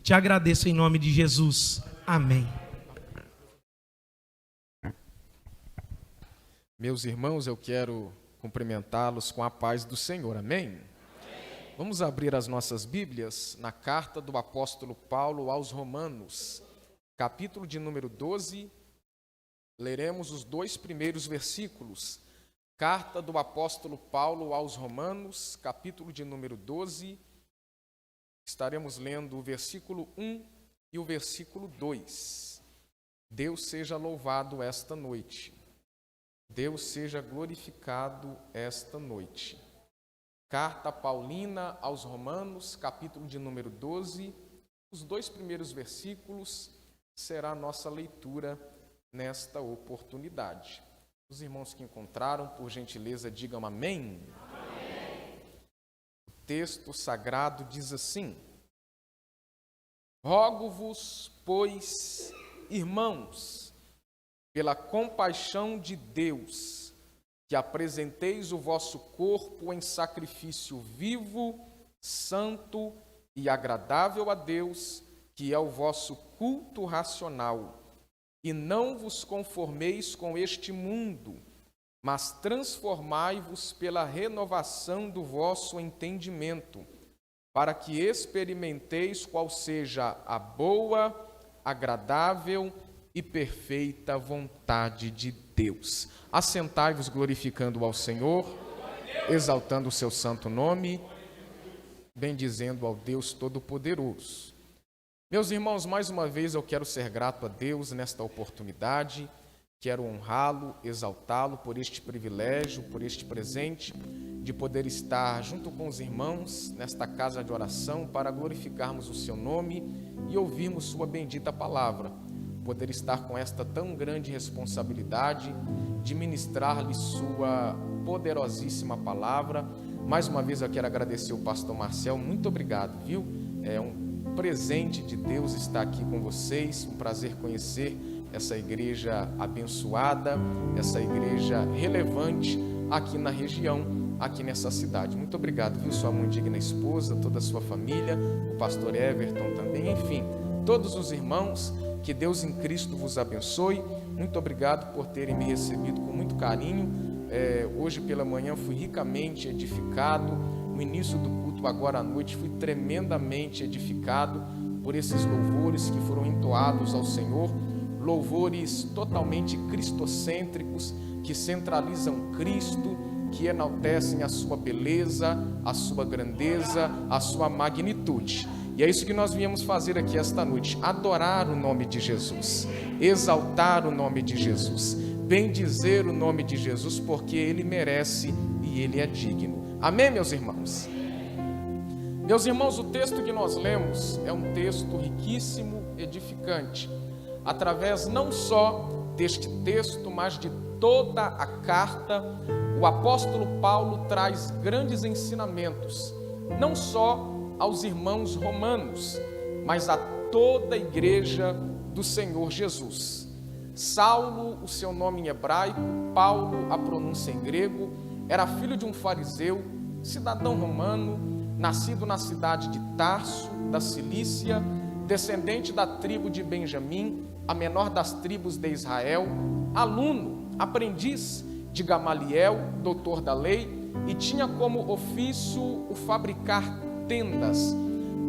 Te agradeço em nome de Jesus. Amém. Meus irmãos, eu quero cumprimentá-los com a paz do Senhor. Amém? Vamos abrir as nossas Bíblias na carta do apóstolo Paulo aos Romanos, capítulo de número 12. Leremos os 2 primeiros versículos. Carta do apóstolo Paulo aos Romanos, capítulo de número 12. Estaremos lendo o versículo 1 e o versículo 2. Deus seja louvado esta noite. Deus seja glorificado esta noite. Carta paulina aos Romanos, capítulo de número 12. Os 2 primeiros versículos será a nossa leitura nesta oportunidade. Os irmãos que encontraram, por gentileza, digam amém. Amém. O texto sagrado diz assim: Rogo-vos, pois, irmãos, pela compaixão de Deus, que apresenteis o vosso corpo em sacrifício vivo, santo e agradável a Deus, que é o vosso culto racional. E não vos conformeis com este mundo, mas transformai-vos pela renovação do vosso entendimento, para que experimenteis qual seja a boa, agradável e perfeita vontade de Deus. Assentai-vos glorificando ao Senhor, exaltando o seu santo nome, bendizendo ao Deus Todo-Poderoso. Meus irmãos, mais uma vez eu quero ser grato a Deus nesta oportunidade, quero honrá-lo, exaltá-lo por este privilégio, por este presente, de poder estar junto com os irmãos nesta casa de oração para glorificarmos o seu nome e ouvirmos sua bendita palavra. Poder estar com esta tão grande responsabilidade de ministrar-lhe sua poderosíssima palavra. Mais uma vez eu quero agradecer o pastor Marcel, muito obrigado, viu? É um presente de Deus estar aqui com vocês, um prazer conhecer essa igreja abençoada, essa igreja relevante aqui na região, aqui nessa cidade. Muito obrigado, viu, sua muito digna esposa, toda a sua família, o pastor Everton também, enfim, todos os irmãos, que Deus em Cristo vos abençoe. Muito obrigado por terem me recebido com muito carinho. Hoje pela manhã fui ricamente edificado, no início do culto agora à noite fui tremendamente edificado por esses louvores que foram entoados ao Senhor, louvores totalmente cristocêntricos, que centralizam Cristo, que enaltecem a sua beleza, a sua grandeza, a sua magnitude. E é isso que nós viemos fazer aqui esta noite, adorar o nome de Jesus, exaltar o nome de Jesus, bendizer o nome de Jesus, porque Ele merece e Ele é digno. Amém, meus irmãos? Meus irmãos, o texto que nós lemos é um texto riquíssimo, edificante. Através não só deste texto, mas de toda a carta, o apóstolo Paulo traz grandes ensinamentos, não só aos irmãos romanos, mas a toda a igreja do Senhor Jesus. Saulo, o seu nome em hebraico, Paulo, a pronúncia em grego, era filho de um fariseu, cidadão romano, nascido na cidade de Tarso, da Cilícia, descendente da tribo de Benjamim, a menor das tribos de Israel, aluno, aprendiz de Gamaliel, doutor da lei, e tinha como ofício o fabricar tendas.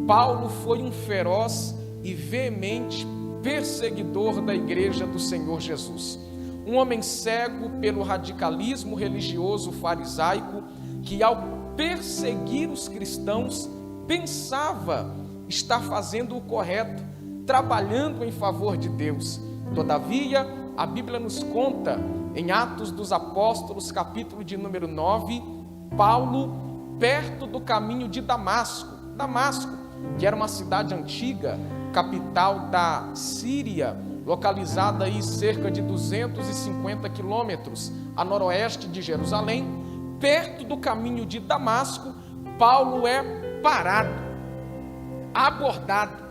Paulo foi um feroz e veemente perseguidor da igreja do Senhor Jesus. Um homem cego pelo radicalismo religioso farisaico, que ao perseguir os cristãos, pensava estar fazendo o correto, trabalhando em favor de Deus. Todavia, a Bíblia nos conta, em Atos dos Apóstolos, capítulo de número 9, Paulo, perto do caminho de Damasco, que era uma cidade antiga, capital da Síria, localizada aí cerca de 250 quilômetros a noroeste de Jerusalém, perto do caminho de Damasco, Paulo é parado, abordado,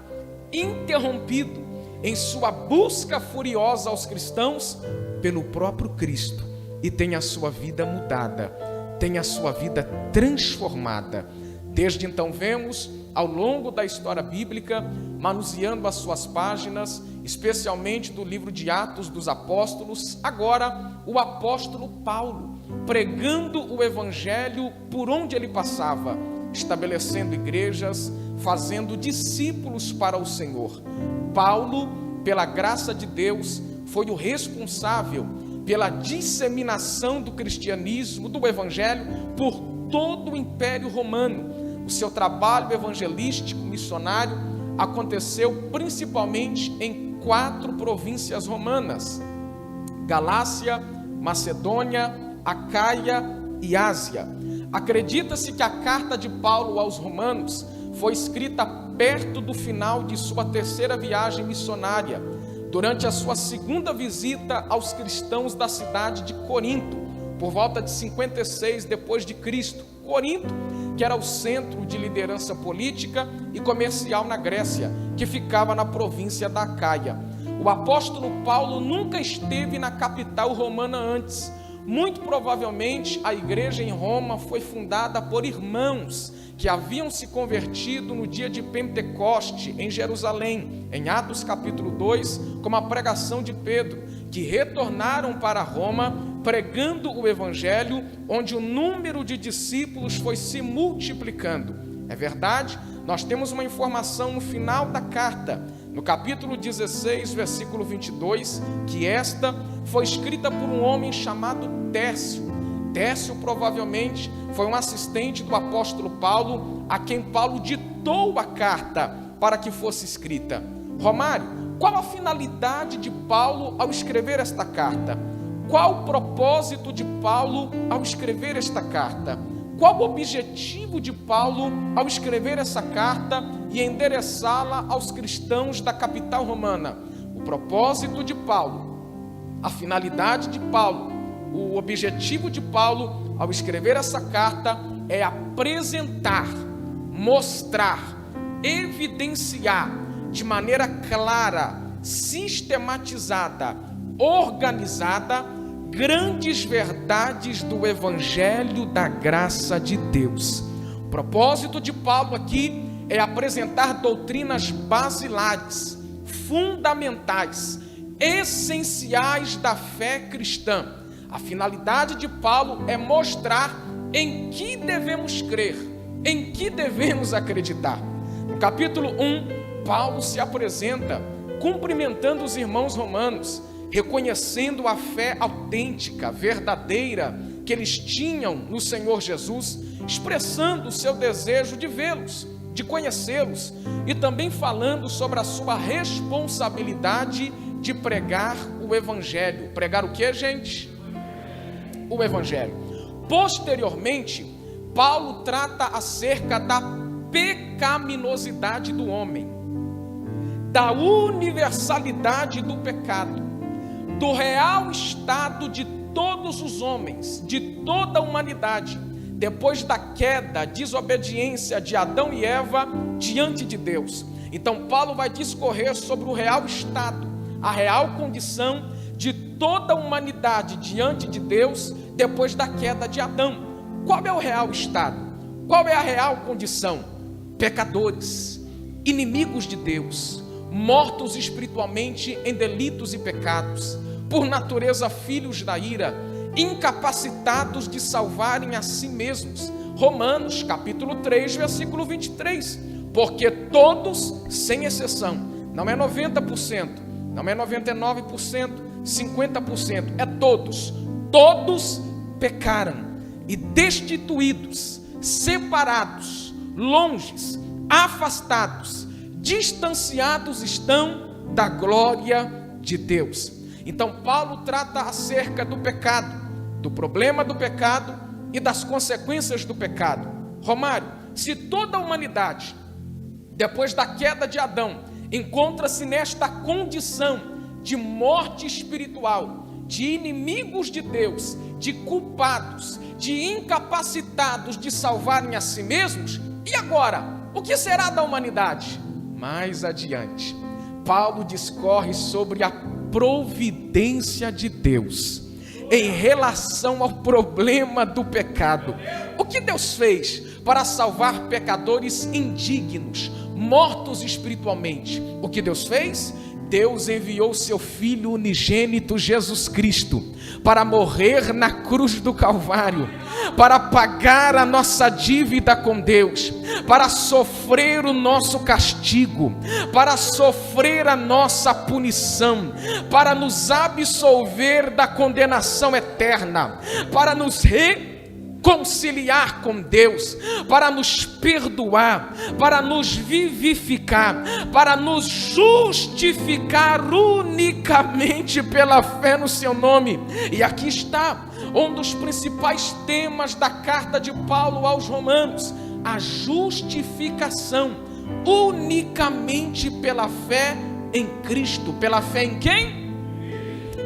interrompido em sua busca furiosa aos cristãos pelo próprio Cristo, e tem a sua vida mudada, tem a sua vida transformada. Desde então vemos, ao longo da história bíblica, manuseando as suas páginas, especialmente do livro de Atos dos Apóstolos, agora o apóstolo Paulo, pregando o evangelho por onde ele passava, estabelecendo igrejas, fazendo discípulos para o Senhor. Paulo, pela graça de Deus, foi o responsável pela disseminação do cristianismo, do evangelho, por todo o Império Romano. O seu trabalho evangelístico, missionário, aconteceu principalmente em 4 províncias romanas: Galácia, Macedônia, Acaia e Ásia. Acredita-se que a carta de Paulo aos Romanos foi escrita perto do final de sua 3ª viagem missionária, durante a sua 2ª visita aos cristãos da cidade de Corinto, por volta de 56 depois de Cristo. Corinto, que era o centro de liderança política e comercial na Grécia, que ficava na província da Acaia. O apóstolo Paulo nunca esteve na capital romana antes. Muito provavelmente a igreja em Roma foi fundada por irmãos que haviam se convertido no dia de Pentecoste em Jerusalém, em Atos capítulo 2, como a pregação de Pedro, que retornaram para Roma pregando o evangelho, onde o número de discípulos foi se multiplicando. É verdade, nós temos uma informação no final da carta, no capítulo 16, versículo 22, que esta foi escrita por um homem chamado Tércio. Tércio provavelmente foi um assistente do apóstolo Paulo, a quem Paulo ditou a carta para que fosse escrita. Romário, qual a finalidade de Paulo ao escrever esta carta? Qual o propósito de Paulo ao escrever esta carta? Qual o objetivo de Paulo ao escrever essa carta e endereçá-la aos cristãos da capital romana? O propósito de Paulo, a finalidade de Paulo, o objetivo de Paulo ao escrever essa carta é apresentar, mostrar, evidenciar de maneira clara, sistematizada, organizada, grandes verdades do evangelho da graça de Deus. O propósito de Paulo aqui é apresentar doutrinas basilares, fundamentais, essenciais da fé cristã. A finalidade de Paulo é mostrar em que devemos crer, em que devemos acreditar. No capítulo 1, Paulo se apresenta cumprimentando os irmãos romanos, reconhecendo a fé autêntica, verdadeira que eles tinham no Senhor Jesus, expressando o seu desejo de vê-los, de conhecê-los, e também falando sobre a sua responsabilidade de pregar o evangelho. Pregar o que, gente? O evangelho. Posteriormente, Paulo trata acerca da pecaminosidade do homem, da universalidade do pecado, do real estado de todos os homens, de toda a humanidade, depois da queda, desobediência de Adão e Eva diante de Deus. Então Paulo vai discorrer sobre o real estado, a real condição de toda a humanidade diante de Deus depois da queda de Adão. Qual é o real estado? Qual é a real condição? Pecadores, inimigos de Deus, mortos espiritualmente em delitos e pecados, por natureza filhos da ira, incapacitados de salvarem a si mesmos. Romanos capítulo 3, versículo 23. Porque todos, sem exceção, não é 90%, não é 99%, 50%, é todos pecaram e destituídos, separados, longes, afastados, distanciados estão da glória de Deus. Então Paulo trata acerca do pecado, do problema do pecado e das consequências do pecado. Romário, se toda a humanidade, depois da queda de Adão, encontra-se nesta condição de morte espiritual, de inimigos de Deus, de culpados, de incapacitados de salvarem a si mesmos, e agora, o que será da humanidade? Mais adiante, Paulo discorre sobre a providência de Deus. em relação ao problema do pecado. O que Deus fez para salvar pecadores indignos, mortos espiritualmente? O que Deus fez? Deus enviou seu Filho unigênito Jesus Cristo para morrer na cruz do Calvário, para pagar a nossa dívida com Deus, para sofrer o nosso castigo, para sofrer a nossa punição, para nos absolver da condenação eterna, para nos reconciliar com Deus, para nos perdoar, para nos vivificar, para nos justificar unicamente pela fé no seu nome. E aqui está um dos principais temas da carta de Paulo aos Romanos: a justificação unicamente pela fé em Cristo. Pela fé em quem?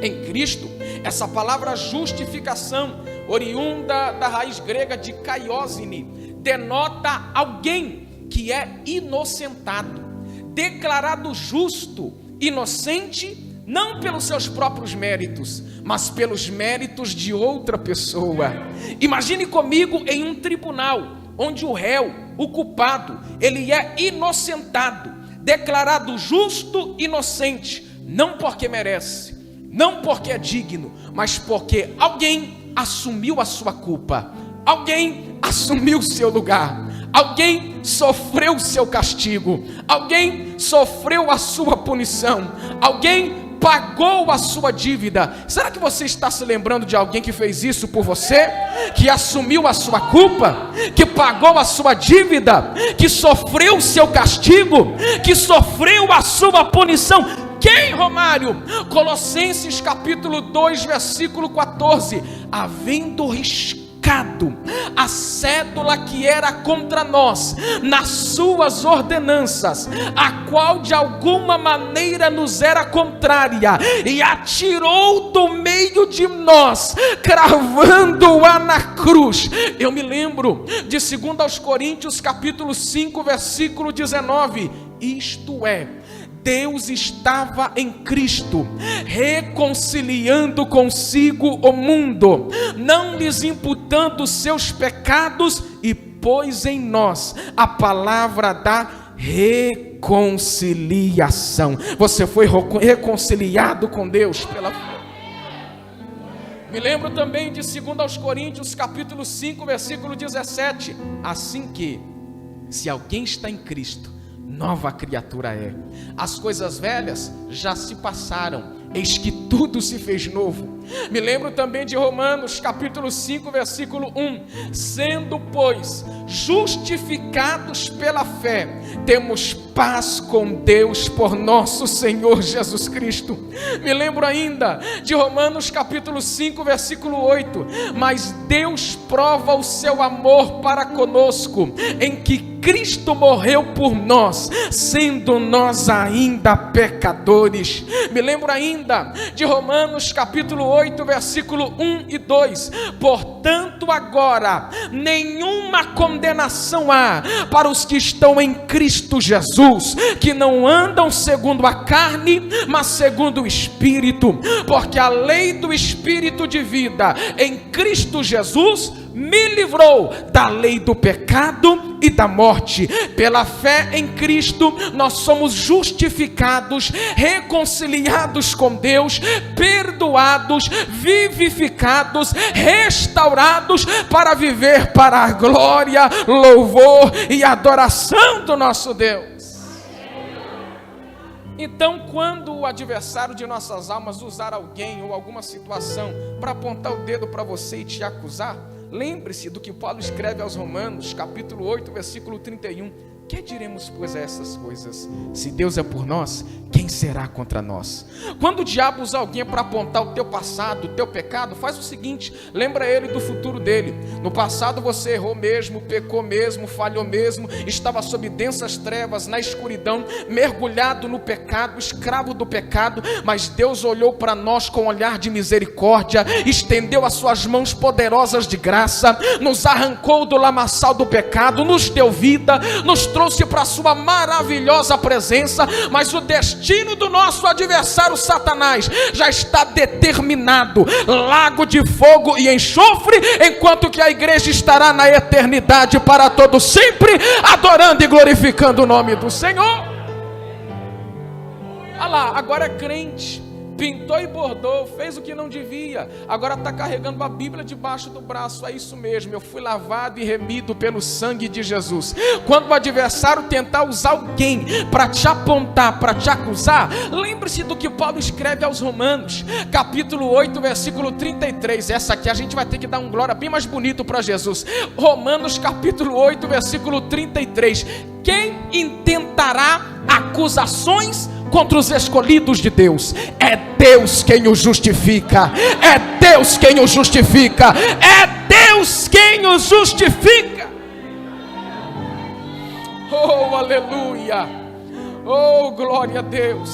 Em Cristo. Essa palavra justificação, oriunda da raiz grega de kaiosine, denota alguém que é inocentado, declarado justo, inocente, não pelos seus próprios méritos, mas pelos méritos de outra pessoa. Imagine comigo em um tribunal, onde o réu, o culpado, ele é inocentado, declarado justo, inocente, não porque merece, não porque é digno, mas porque alguém assumiu a sua culpa, alguém assumiu o seu lugar, alguém sofreu o seu castigo, alguém sofreu a sua punição, alguém pagou a sua dívida. Será que você está se lembrando de alguém que fez isso por você? Que assumiu a sua culpa? Que pagou a sua dívida? Que sofreu o seu castigo? Que sofreu a sua punição? Quem, Romário? Colossenses capítulo 2, versículo 14. Havendo riscado a cédula que era contra nós nas suas ordenanças, a qual de alguma maneira nos era contrária, e atirou do meio de nós, cravando-a na cruz. Eu me lembro de 2 Coríntios capítulo 5, versículo 19. Isto é, Deus estava em Cristo, reconciliando consigo o mundo, não lhes imputando seus pecados, e pôs em nós a palavra da reconciliação. Você foi reconciliado com Deus pela fé. Me lembro também de 2 Coríntios capítulo 5, versículo 17. Assim que, se alguém está em Cristo, nova criatura é. As coisas velhas já se passaram, eis que tudo se fez novo. Me lembro também de Romanos capítulo 5, versículo 1. Sendo, pois, justificados pela fé, temos paz com Deus por nosso Senhor Jesus Cristo. Me lembro ainda de Romanos capítulo 5, versículo 8. Mas Deus prova o seu amor para conosco, em que Cristo morreu por nós, sendo nós ainda pecadores. Me lembro ainda de Romanos capítulo 8, versículo 1 e 2. Portanto, agora nenhuma condenação há para os que estão em Cristo Jesus, que não andam segundo a carne, mas segundo o Espírito. Porque a lei do Espírito de vida em Cristo Jesus me livrou da lei do pecado e da morte. Pela fé em Cristo, nós somos justificados, reconciliados com Deus, perdoados, vivificados, restaurados para viver para a glória, louvor e adoração do nosso Deus. Então, quando o adversário de nossas almas usar alguém ou alguma situação para apontar o dedo para você e te acusar, lembre-se do que Paulo escreve aos Romanos, capítulo 8, versículo 31. Que diremos, pois, a essas coisas? Se Deus é por nós, quem será contra nós? Quando o diabo usa alguém para apontar o teu passado, o teu pecado, faz o seguinte: lembra ele do futuro dele. No passado você errou mesmo, pecou mesmo, falhou mesmo, estava sob densas trevas, na escuridão, mergulhado no pecado, escravo do pecado, mas Deus olhou para nós com um olhar de misericórdia, estendeu as suas mãos poderosas de graça, nos arrancou do lamaçal do pecado, nos deu vida, nos trouxe trouxe para a sua maravilhosa presença, mas o destino do nosso adversário Satanás já está determinado, lago de fogo e enxofre, enquanto que a igreja estará na eternidade para todo sempre, adorando e glorificando o nome do Senhor. Olha lá, agora é crente, pintou e bordou, fez o que não devia, agora está carregando a Bíblia debaixo do braço. É isso mesmo, eu fui lavado e remido pelo sangue de Jesus. Quando o adversário tentar usar alguém para te apontar, para te acusar, lembre-se do que Paulo escreve aos Romanos, capítulo 8, versículo 33, essa aqui a gente vai ter que dar um glória bem mais bonito para Jesus. Romanos capítulo 8, versículo 33, quem intentará acusações contra os escolhidos de Deus? É Deus quem os justifica, é Deus quem os justifica, é Deus quem os justifica. Oh, aleluia, oh, glória a Deus,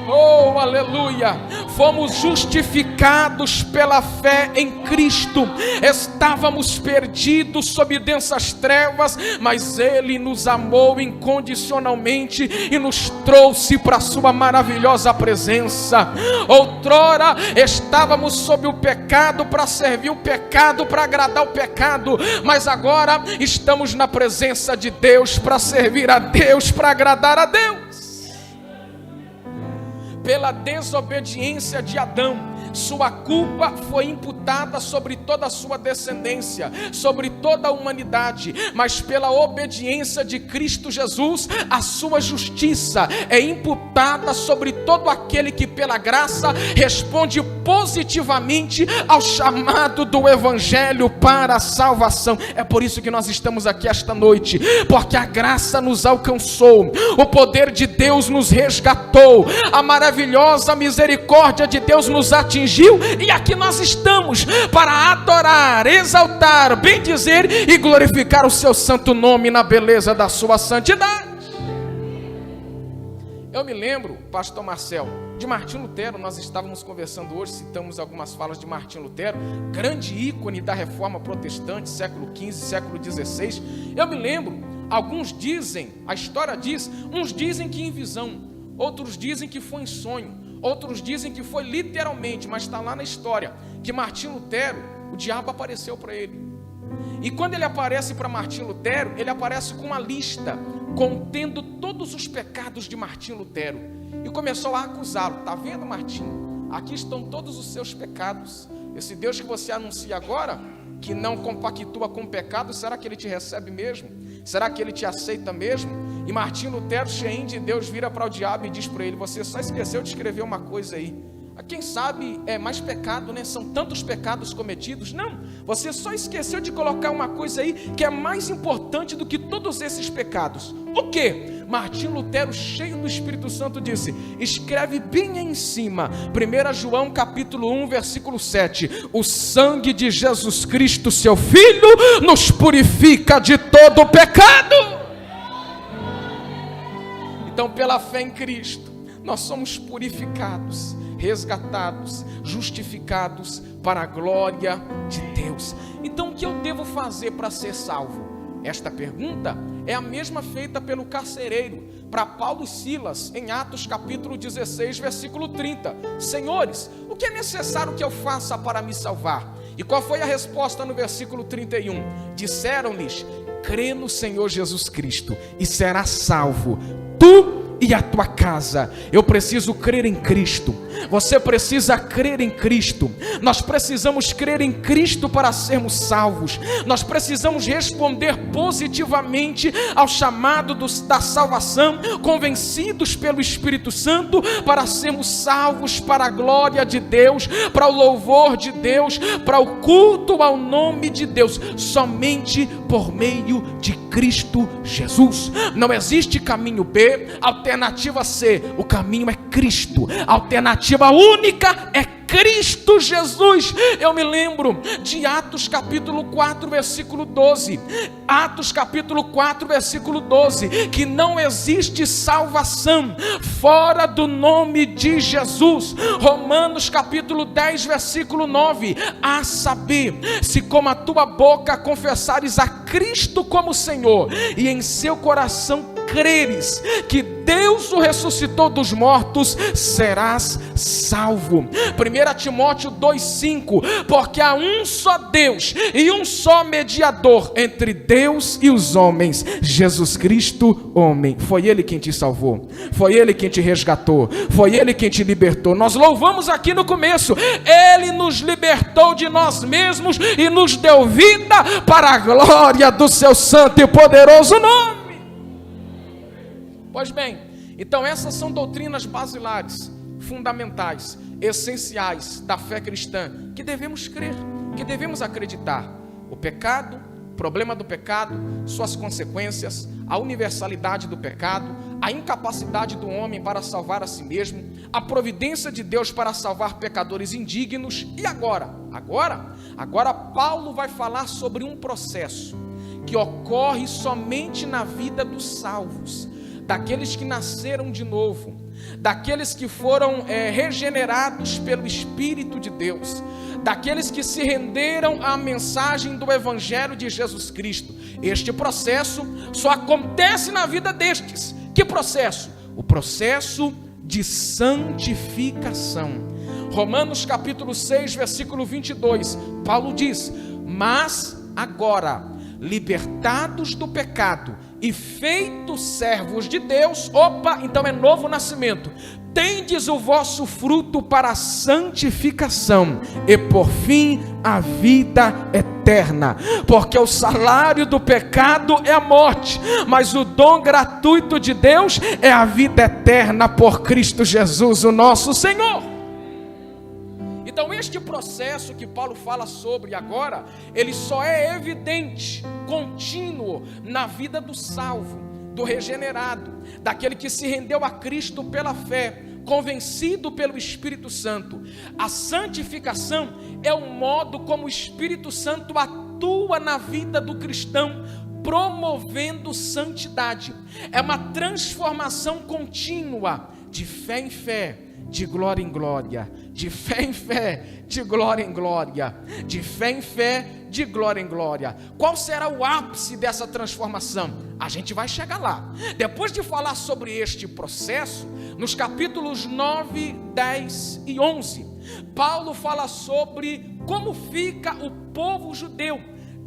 oh, aleluia. Fomos justificados pela fé em Cristo. Estávamos perdidos sob densas trevas, mas Ele nos amou incondicionalmente e nos trouxe para a sua maravilhosa presença. Outrora estávamos sob o pecado, para servir o pecado, para agradar o pecado, mas agora estamos na presença de Deus para servir a Deus, para agradar a Deus. Pela desobediência de Adão, sua culpa foi imputada sobre toda a sua descendência, sobre toda a humanidade, mas pela obediência de Cristo Jesus, a sua justiça é imputada sobre todo aquele que pela graça responde positivamente ao chamado do Evangelho para a salvação. É por isso que nós estamos aqui esta noite, porque a graça nos alcançou, o poder de Deus nos resgatou, a maravilhosa misericórdia de Deus nos atingiu, e aqui nós estamos para adorar, exaltar, bendizer e glorificar o seu santo nome na beleza da sua santidade. Eu me lembro, pastor Marcel, de Martinho Lutero. Nós estávamos conversando hoje, citamos algumas falas de Martinho Lutero, grande ícone da reforma protestante, século XV, século XVI. Eu me lembro, alguns dizem, a história diz, uns dizem que em visão, outros dizem que foi em sonho, outros dizem que foi literalmente, mas está lá na história, que Martinho Lutero, o diabo apareceu para ele. E quando ele aparece para Martinho Lutero, ele aparece com uma lista contendo todos os pecados de Martinho Lutero e começou a acusá-lo. Está vendo, Martinho? Aqui estão todos os seus pecados. Esse Deus que você anuncia agora, que não compactua com o pecado, será que ele te recebe mesmo? Será que ele te aceita mesmo? E Martinho Lutero, cheio de Deus, vira para o diabo e diz para ele: você só esqueceu de escrever uma coisa aí. Quem sabe é mais pecado, né? São tantos pecados cometidos. Não, você só esqueceu de colocar uma coisa aí que é mais importante do que todos esses pecados. O quê? Martinho Lutero, cheio do Espírito Santo, disse: escreve bem em cima, 1 João capítulo 1, versículo 7, o sangue de Jesus Cristo, seu Filho, nos purifica de todo o pecado. Então, pela fé em Cristo, nós somos purificados, resgatados, justificados para a glória de Deus. Então, o que eu devo fazer para ser salvo? Esta pergunta é a mesma feita pelo carcereiro para Paulo e Silas em Atos capítulo 16, versículo 30. Senhores, o que é necessário que eu faça para me salvar? E qual foi a resposta no versículo 31? Disseram-lhes: crê no Senhor Jesus Cristo e serás salvo, tu e a tua casa. Eu preciso crer em Cristo, você precisa crer em Cristo, nós precisamos crer em Cristo para sermos salvos, nós precisamos responder positivamente ao chamado da salvação, convencidos pelo Espírito Santo, para sermos salvos para a glória de Deus, para o louvor de Deus, para o culto ao nome de Deus, somente por meio de Cristo Jesus. Não existe caminho B, alternativa C, o caminho é Cristo, a alternativa única é Cristo Jesus. Eu me lembro de Atos capítulo 4, versículo 12. Atos capítulo 4, versículo 12, que não existe salvação fora do nome de Jesus. Romanos capítulo 10, versículo 9, a saber, se com a tua boca confessares a Cristo como Senhor, e em seu coração creres que Deus o ressuscitou dos mortos, serás salvo. 1 Timóteo 2,5, porque há um só Deus e um só mediador entre Deus e os homens, Jesus Cristo, homem. Foi Ele quem te salvou, foi Ele quem te resgatou, foi Ele quem te libertou. Nós louvamos aqui no começo, Ele nos libertou de nós mesmos e nos deu vida para a glória do seu santo e poderoso nome. Pois bem, então essas são doutrinas basilares, fundamentais, essenciais da fé cristã, que devemos crer, que devemos acreditar. O pecado, o problema do pecado, suas consequências, a universalidade do pecado, a incapacidade do homem para salvar a si mesmo, a providência de Deus para salvar pecadores indignos. E agora Paulo vai falar sobre um processo que ocorre somente na vida dos salvos, daqueles que nasceram de novo, daqueles que foram regenerados pelo Espírito de Deus, daqueles que se renderam à mensagem do Evangelho de Jesus Cristo. Este processo só acontece na vida destes. Que processo? O processo de santificação. Romanos capítulo 6, versículo 22, Paulo diz: mas agora, libertados do pecado e feitos servos de Deus, então é novo nascimento, tendes o vosso fruto para a santificação e por fim a vida eterna, porque o salário do pecado é a morte, mas o dom gratuito de Deus é a vida eterna por Cristo Jesus, o nosso Senhor. Então este processo que Paulo fala sobre agora, ele só é evidente, contínuo na vida do salvo, do regenerado, daquele que se rendeu a Cristo pela fé, convencido pelo Espírito Santo. A santificação é o modo como o Espírito Santo atua na vida do cristão, promovendo santidade. É uma transformação contínua, de fé em fé, de glória em glória, de fé em fé, de glória em glória, de fé em fé, de glória em glória. Qual será o ápice dessa transformação? A gente vai chegar lá. Depois de falar sobre este processo, nos capítulos 9, 10 e 11, Paulo fala sobre como fica o povo judeu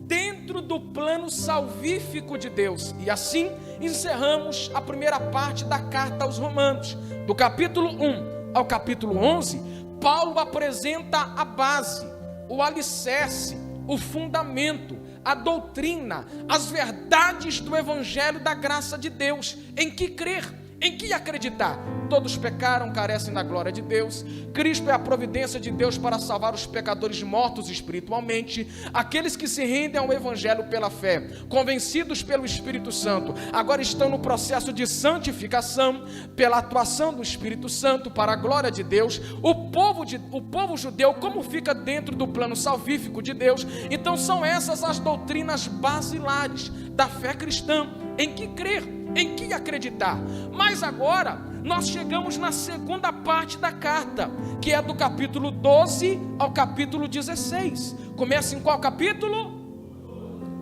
dentro do plano salvífico de Deus. E assim encerramos a primeira parte da carta aos Romanos. Do capítulo 1 ao capítulo 11, Paulo apresenta a base, o alicerce, o fundamento, a doutrina, as verdades do Evangelho da graça de Deus, em que crer, em que acreditar. Todos pecaram, carecem da glória de Deus. Cristo é a providência de Deus para salvar os pecadores mortos espiritualmente. Aqueles que se rendem ao Evangelho pela fé, convencidos pelo Espírito Santo, agora estão no processo de santificação, pela atuação do Espírito Santo, para a glória de Deus. O povo judeu, como fica dentro do plano salvífico de Deus. Então são essas as doutrinas basilares da fé cristã, em que crer, em que acreditar. Mas agora nós chegamos na segunda parte da carta, que é do capítulo 12 ao capítulo 16. Começa em qual capítulo?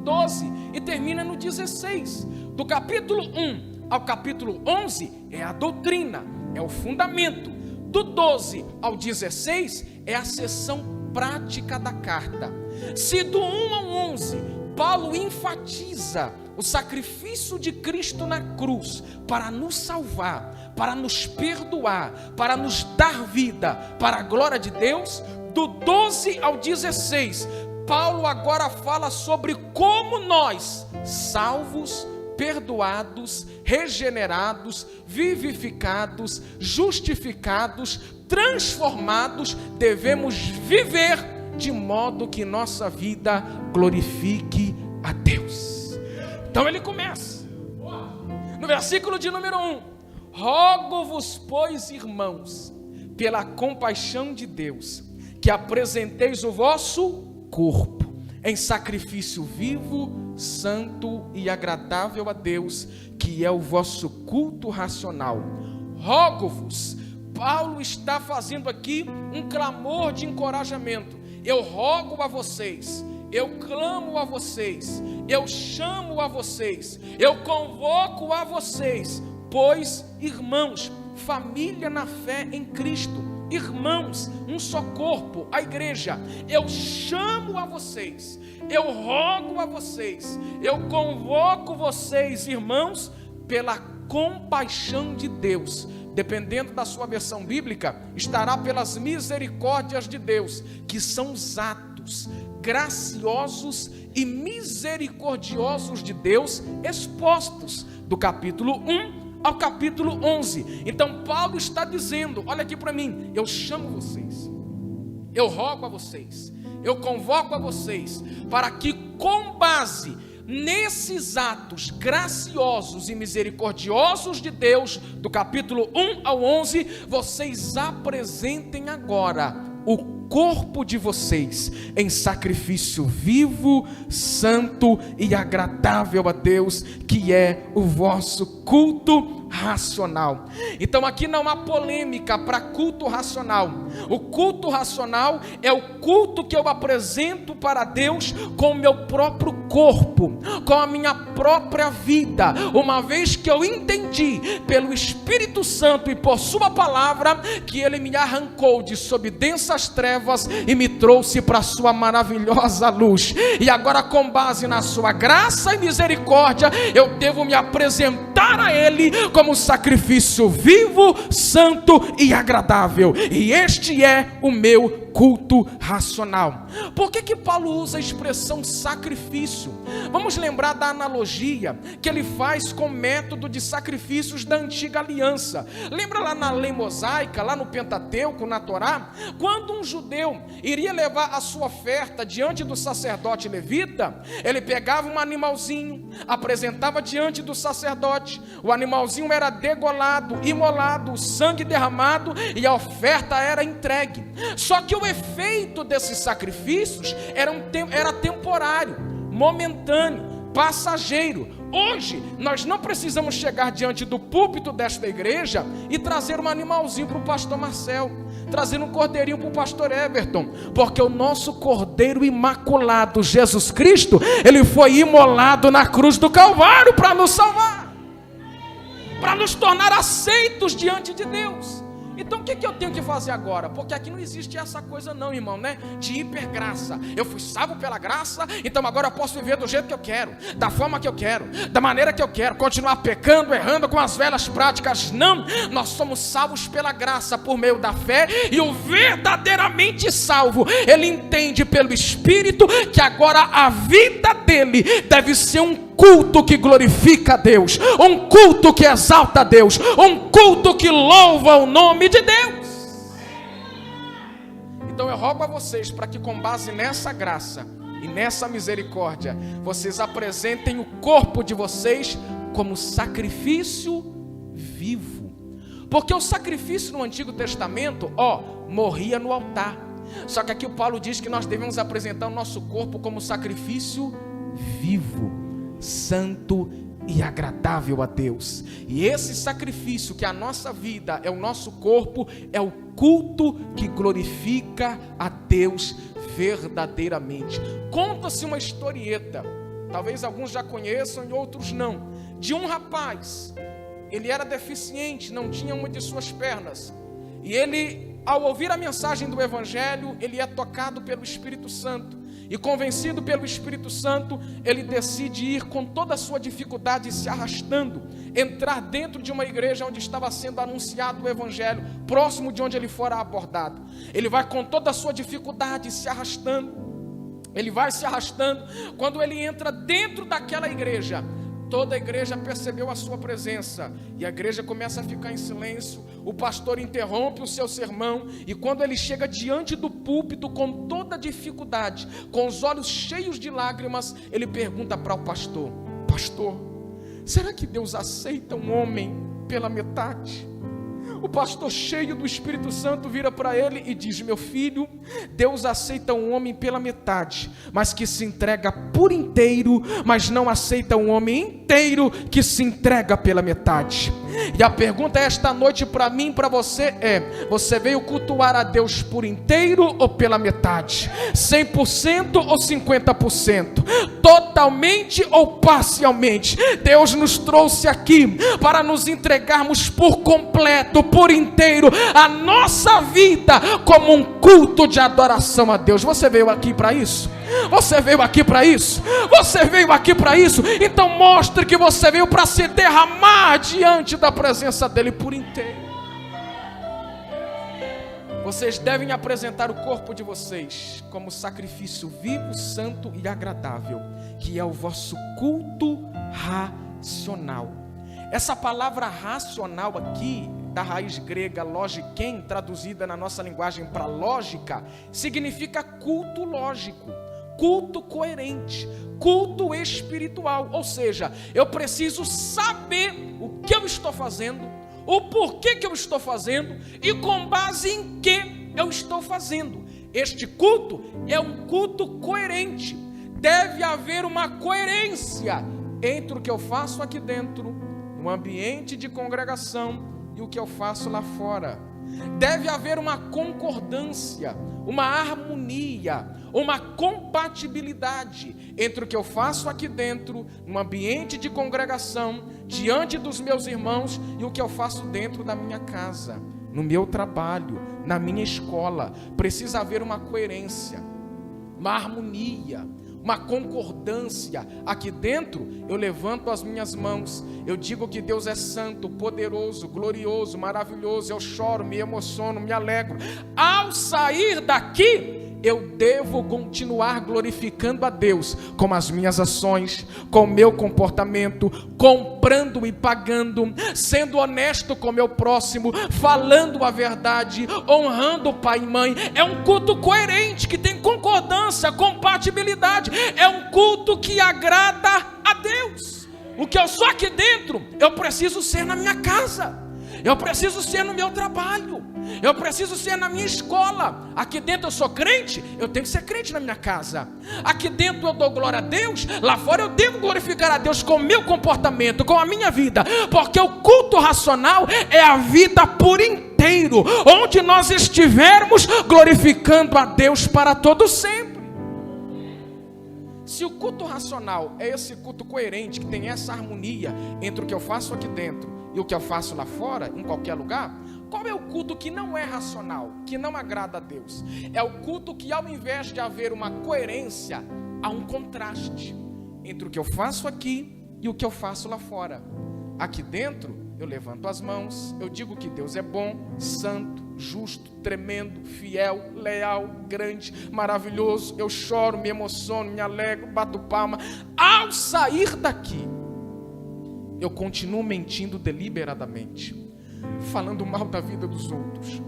12 e termina no 16. Do capítulo 1 ao capítulo 11 é a doutrina, é o fundamento. Do 12 ao 16 é a seção prática da carta. Se do 1 ao 11 Paulo enfatiza o sacrifício de Cristo na cruz para nos salvar, para nos perdoar, para nos dar vida, para a glória de Deus, do 12 ao 16, Paulo agora fala sobre como nós, salvos, perdoados, regenerados, vivificados, justificados, transformados, devemos viver de modo que nossa vida glorifique a Deus. Então ele começa no versículo de número 1: rogo-vos, pois, irmãos, pela compaixão de Deus, que apresenteis o vosso corpo em sacrifício vivo, santo e agradável a Deus, que é o vosso culto racional. Rogo-vos. Paulo está fazendo aqui um clamor de encorajamento. Eu rogo a vocês, eu clamo a vocês, eu chamo a vocês, eu convoco a vocês, pois, irmãos, família na fé em Cristo, irmãos, um só corpo, a igreja, eu chamo a vocês, eu rogo a vocês, eu convoco vocês, irmãos, pela compaixão de Deus. Dependendo da sua versão bíblica, estará pelas misericórdias de Deus, que são os atos graciosos e misericordiosos de Deus expostos do capítulo 1 ao capítulo 11. Então Paulo está dizendo, olha aqui para mim, eu chamo vocês, eu rogo a vocês, eu convoco a vocês, para que com base nesses atos graciosos e misericordiosos de Deus, do capítulo 1 ao 11, vocês apresentem agora o corpo de vocês em sacrifício vivo, santo e agradável a Deus, que é o vosso culto racional. Então aqui não há polêmica para culto racional. O culto racional é o culto que eu apresento para Deus com o meu próprio corpo, com a minha própria vida, uma vez que eu entendi pelo Espírito Santo e por sua palavra que Ele me arrancou de sob densas trevas e me trouxe para a sua maravilhosa luz. E agora, com base na sua graça e misericórdia, eu devo me apresentar a Ele como sacrifício vivo, santo e agradável. E este é o meu culto racional. Por que Paulo usa a expressão sacrifício? Vamos lembrar da analogia que ele faz com o método de sacrifícios da antiga aliança. Lembra lá na lei mosaica, lá no Pentateuco, na Torá, quando um judeu iria levar a sua oferta diante do sacerdote levita, ele pegava um animalzinho, apresentava diante do sacerdote, o animalzinho era degolado, imolado, o sangue derramado e a oferta era entregue. Só que o efeito desses sacrifícios era temporário, momentâneo, passageiro. Hoje nós não precisamos chegar diante do púlpito desta igreja e trazer um animalzinho para o pastor Marcel, trazer um cordeirinho para o pastor Everton, porque o nosso cordeiro imaculado, Jesus Cristo, ele foi imolado na cruz do Calvário para nos salvar, para nos tornar aceitos diante de Deus. Então o que eu tenho que fazer agora? Porque aqui não existe essa coisa não, irmão, né? De hipergraça. Eu fui salvo pela graça, então agora eu posso viver do jeito que eu quero, da forma que eu quero, da maneira que eu quero, continuar pecando, errando com as velhas práticas. Não, nós somos salvos pela graça, por meio da fé. E o verdadeiramente salvo, ele entende pelo Espírito que agora a vida dele deve ser um culto que glorifica a Deus, um culto que exalta a Deus, um culto que louva o nome de Deus. Então eu rogo a vocês para que, com base nessa graça e nessa misericórdia, vocês apresentem o corpo de vocês como sacrifício vivo. Porque o sacrifício no Antigo Testamento, morria no altar. Só que aqui o Paulo diz que nós devemos apresentar o nosso corpo como sacrifício vivo, santo e agradável a Deus. E esse sacrifício, que a nossa vida é o nosso corpo, é o culto que glorifica a Deus verdadeiramente. Conta-se uma historieta, talvez alguns já conheçam e outros não, de um rapaz. Ele era deficiente, não tinha uma de suas pernas, e ele, ao ouvir a mensagem do Evangelho, ele é tocado pelo Espírito Santo. E convencido pelo Espírito Santo, ele decide ir com toda a sua dificuldade, se arrastando, entrar dentro de uma igreja onde estava sendo anunciado o Evangelho, próximo de onde ele fora abordado. Ele vai com toda a sua dificuldade, se arrastando. Ele vai se arrastando. Quando ele entra dentro daquela igreja, toda a igreja percebeu a sua presença, e a igreja começa a ficar em silêncio. O pastor interrompe o seu sermão, e quando ele chega diante do púlpito com toda dificuldade, com os olhos cheios de lágrimas, ele pergunta para o pastor: pastor, será que Deus aceita um homem pela metade? O pastor, cheio do Espírito Santo, vira para ele e diz: meu filho, Deus aceita um homem pela metade, mas que se entrega por inteiro, mas não aceita um homem inteiro que se entrega pela metade. E a pergunta esta noite para mim e para você é: você veio cultuar a Deus por inteiro ou pela metade? 100% ou 50%? Totalmente ou parcialmente? Deus nos trouxe aqui para nos entregarmos por completo, por inteiro, a nossa vida como um culto de adoração a Deus. Você veio aqui para isso? Você veio aqui para isso? Você veio aqui para isso? Então mostre que você veio para se derramar diante da presença dele por inteiro. Vocês devem apresentar o corpo de vocês como sacrifício vivo, santo e agradável, que é o vosso culto racional. Essa palavra racional aqui, da raiz grega logiken, traduzida na nossa linguagem para lógica, significa culto lógico, culto coerente, culto espiritual. Ou seja, eu preciso saber o que eu estou fazendo, o porquê que eu estou fazendo e com base em que eu estou fazendo. Este culto é um culto coerente. Deve haver uma coerência entre o que eu faço aqui dentro, no ambiente de congregação, e o que eu faço lá fora. Deve haver uma concordância, uma harmonia, uma compatibilidade entre o que eu faço aqui dentro, no ambiente de congregação, diante dos meus irmãos, e o que eu faço dentro da minha casa, no meu trabalho, na minha escola. Precisa haver uma coerência, uma harmonia, uma concordância. Aqui dentro eu levanto as minhas mãos, eu digo que Deus é santo, poderoso, glorioso, maravilhoso. Eu choro, me emociono, me alegro. Ao sair daqui, eu devo continuar glorificando a Deus com as minhas ações, com o meu comportamento, comprando e pagando, sendo honesto com o meu próximo, falando a verdade, honrando o pai e mãe. É um culto coerente, que tem concordância, compatibilidade. É um culto que agrada a Deus. O que eu sou aqui dentro, eu preciso ser na minha casa, eu preciso ser no meu trabalho, eu preciso ser na minha escola. Aqui dentro eu sou crente, eu tenho que ser crente na minha casa. Aqui dentro eu dou glória a Deus, lá fora eu devo glorificar a Deus com o meu comportamento, com a minha vida. Porque o culto racional é a vida por inteiro, onde nós estivermos glorificando a Deus para todo sempre. Se o culto racional é esse culto coerente, que tem essa harmonia entre o que eu faço aqui dentro e o que eu faço lá fora, em qualquer lugar, qual é o culto que não é racional, que não agrada a Deus? É o culto que, ao invés de haver uma coerência, há um contraste entre o que eu faço aqui e o que eu faço lá fora. Aqui dentro eu levanto as mãos, eu digo que Deus é bom, santo, justo, tremendo, fiel, leal, grande, maravilhoso. Eu choro, me emociono, me alegro, bato palma. Ao sair daqui, eu continuo mentindo deliberadamente, falando mal da vida dos outros,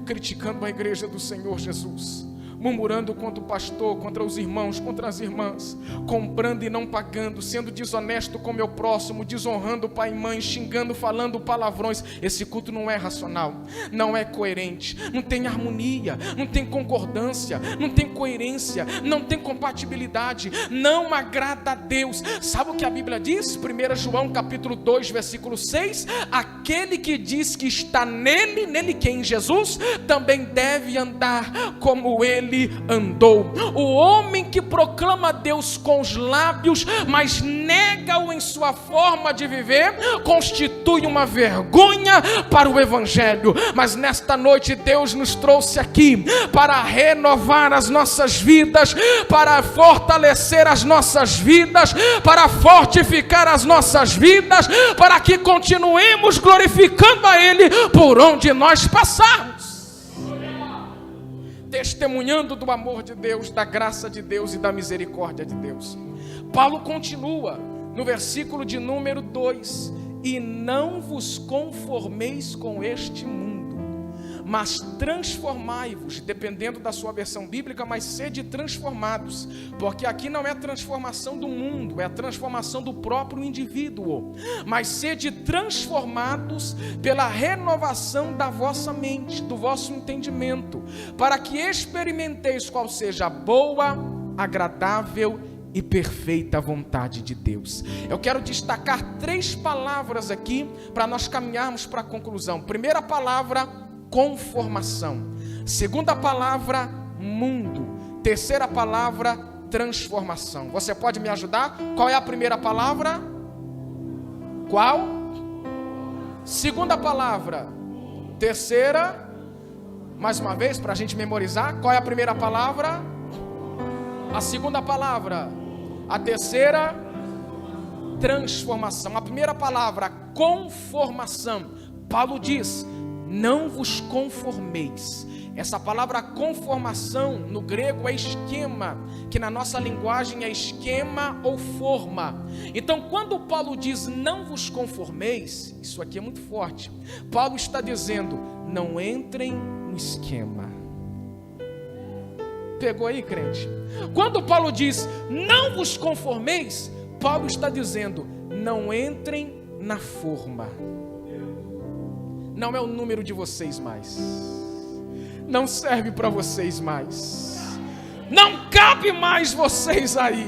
criticando a igreja do Senhor Jesus, murmurando contra o pastor, contra os irmãos, contra as irmãs, comprando e não pagando, sendo desonesto com meu próximo, desonrando o pai e mãe, xingando, falando palavrões. Esse culto não é racional, não é coerente, não tem harmonia, não tem concordância, não tem coerência, não tem compatibilidade, não agrada a Deus. Sabe o que a Bíblia diz? 1 João capítulo 2, versículo 6, aquele que diz que está nele que é em Jesus, também deve andar como ele andou. O homem que proclama Deus com os lábios, mas nega-o em sua forma de viver, constitui uma vergonha para o Evangelho. Mas nesta noite Deus nos trouxe aqui para renovar as nossas vidas, para fortalecer as nossas vidas, para fortificar as nossas vidas, para que continuemos glorificando a Ele por onde nós passarmos, testemunhando do amor de Deus, da graça de Deus e da misericórdia de Deus. Paulo continua no versículo de número 2: e não vos conformeis com este mundo, mas transformai-vos, dependendo da sua versão bíblica, mas sede transformados, porque aqui não é a transformação do mundo, é a transformação do próprio indivíduo, mas sede transformados pela renovação da vossa mente, do vosso entendimento, para que experimenteis qual seja a boa, agradável e perfeita vontade de Deus. Eu quero destacar 3 palavras aqui para nós caminharmos para a conclusão. Primeira palavra, conformação. Segunda palavra, mundo. Terceira palavra, transformação. Você pode me ajudar? Qual é a primeira palavra? Qual? Segunda palavra. Terceira, mais uma vez para a gente memorizar. Qual é a primeira palavra? A segunda palavra. A terceira, transformação. A primeira palavra, conformação. Paulo diz: não vos conformeis. Essa palavra conformação no grego é esquema, que na nossa linguagem é esquema ou forma. Então, quando Paulo diz não vos conformeis, isso aqui é muito forte. Paulo está dizendo: não entrem no esquema. Pegou aí, crente? Quando Paulo diz não vos conformeis, Paulo está dizendo: não entrem na forma. Não é o número de vocês mais, não serve para vocês mais, não cabe mais vocês aí.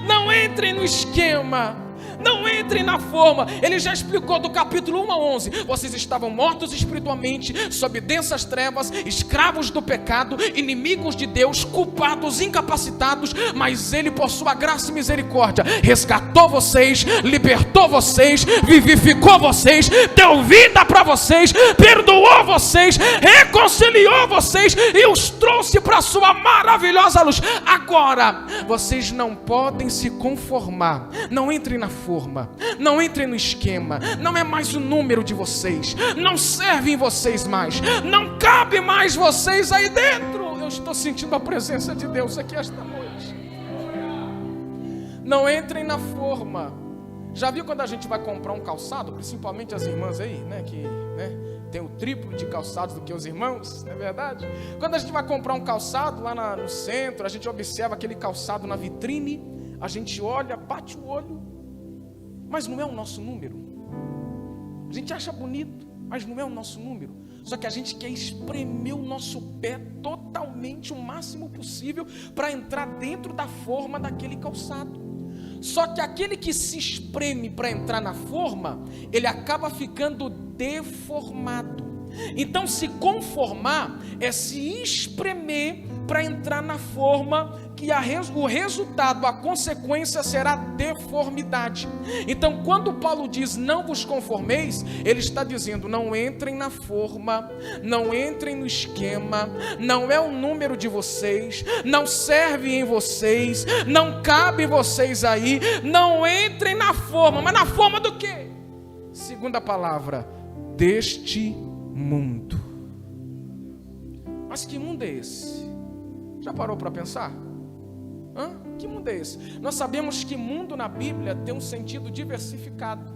Não entrem no esquema, não entrem na forma. Ele já explicou do capítulo 1 a 11. Vocês estavam mortos espiritualmente, sob densas trevas, escravos do pecado, inimigos de Deus, culpados, incapacitados, mas Ele, por sua graça e misericórdia, resgatou vocês, libertou vocês, vivificou vocês, deu vida para vocês, perdoou vocês, reconciliou vocês e os trouxe para a sua maravilhosa luz. Agora, vocês não podem se conformar. Não entrem na forma, não entrem no esquema. Não é mais o número de vocês, não serve em vocês mais, não cabe mais vocês aí dentro. Eu estou sentindo a presença de Deus aqui esta noite. Não entrem na forma. Já viu quando a gente vai comprar um calçado, principalmente as irmãs aí, né, que tem o triplo de calçados do que os irmãos, não é verdade? Quando a gente vai comprar um calçado lá no centro, a gente observa aquele calçado na vitrine, a gente olha, bate o olho, mas não é o nosso número. A gente acha bonito, mas não é o nosso número. Só que a gente quer espremer o nosso pé totalmente, o máximo possível, para entrar dentro da forma daquele calçado. Só que aquele que se espreme para entrar na forma, ele acaba ficando deformado. Então, se conformar é se espremer para entrar na forma, que o resultado, a consequência será deformidade. Então, quando Paulo diz não vos conformeis, ele está dizendo: não entrem na forma, não entrem no esquema, não é o número de vocês, não serve em vocês, não cabe vocês aí, não entrem na forma. Mas na forma do quê? Segunda palavra, deste mundo. Mas que mundo é esse? Já parou para pensar? Que mundo é esse? Nós sabemos que mundo na Bíblia tem um sentido diversificado.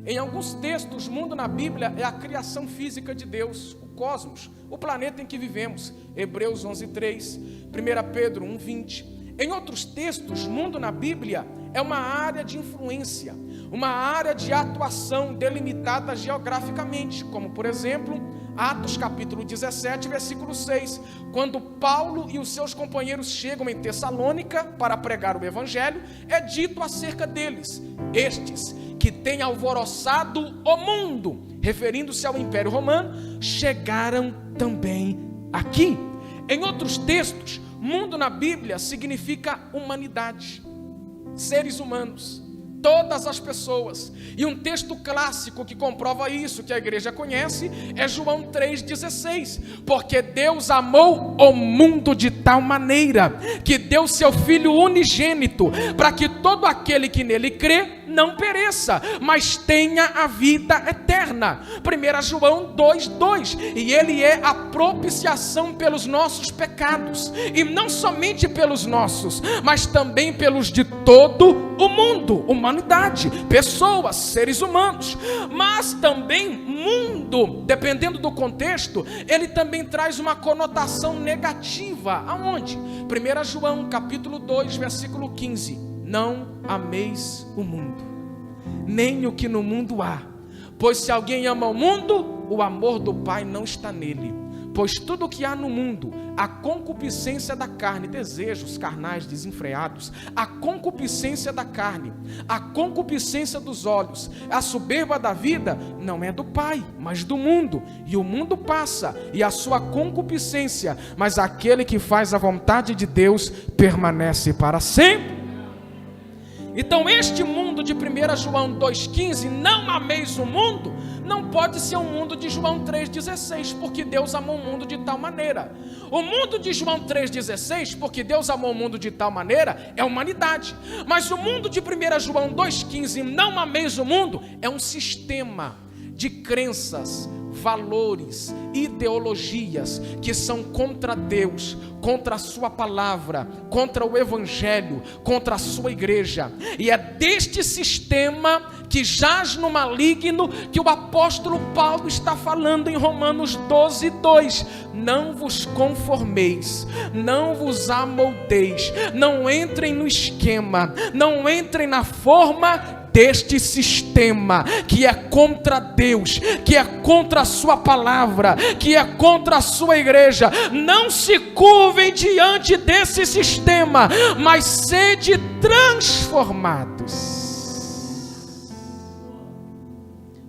Em alguns textos, mundo na Bíblia é a criação física de Deus, o cosmos, o planeta em que vivemos. Hebreus 11:3, 1 Pedro 1:20. Em outros textos, mundo na Bíblia é uma área de influência, uma área de atuação delimitada geograficamente, como por exemplo, Atos capítulo 17, versículo 6, quando Paulo e os seus companheiros chegam em Tessalônica para pregar o evangelho, é dito acerca deles: estes que têm alvoroçado o mundo, referindo-se ao Império Romano, chegaram também aqui. Em outros textos, mundo na Bíblia significa humanidade, seres humanos, todas as pessoas. E um texto clássico que comprova isso, que a igreja conhece, é João 3,16. Porque Deus amou o mundo de tal maneira que deu seu Filho unigênito, para que todo aquele que nele crê não pereça, mas tenha a vida eterna. 1 João 2,2. E ele é a propiciação pelos nossos pecados, e não somente pelos nossos, mas também pelos de todo o mundo, humanidade, pessoas, seres humanos. Mas também mundo, dependendo do contexto, ele também traz uma conotação negativa. Aonde? 1 João capítulo 2, versículo 15: não ameis o mundo, nem o que no mundo há, pois se alguém ama o mundo, o amor do Pai não está nele. Pois tudo o que há no mundo, a concupiscência da carne, desejos carnais desenfreados, a concupiscência da carne, a concupiscência dos olhos, a soberba da vida, não é do Pai, mas do mundo. E o mundo passa, e a sua concupiscência, mas aquele que faz a vontade de Deus permanece para sempre. Então este mundo de 1 João 2,15, não ameis o mundo, não pode ser o mundo de João 3,16, porque Deus amou o mundo de tal maneira. O mundo de João 3,16, porque Deus amou o mundo de tal maneira, é a humanidade. Mas o mundo de 1 João 2,15, não ameis o mundo, é um sistema de crenças, valores, ideologias que são contra Deus, contra a sua palavra, contra o evangelho, contra a sua igreja. E é deste sistema que jaz no maligno que o apóstolo Paulo está falando em Romanos 12:2. Não vos conformeis, não vos amoldeis, não entrem no esquema, não entrem na forma deste sistema que é contra Deus, que é contra a sua palavra, que é contra a sua igreja. Não se curvem diante desse sistema, mas sede transformados.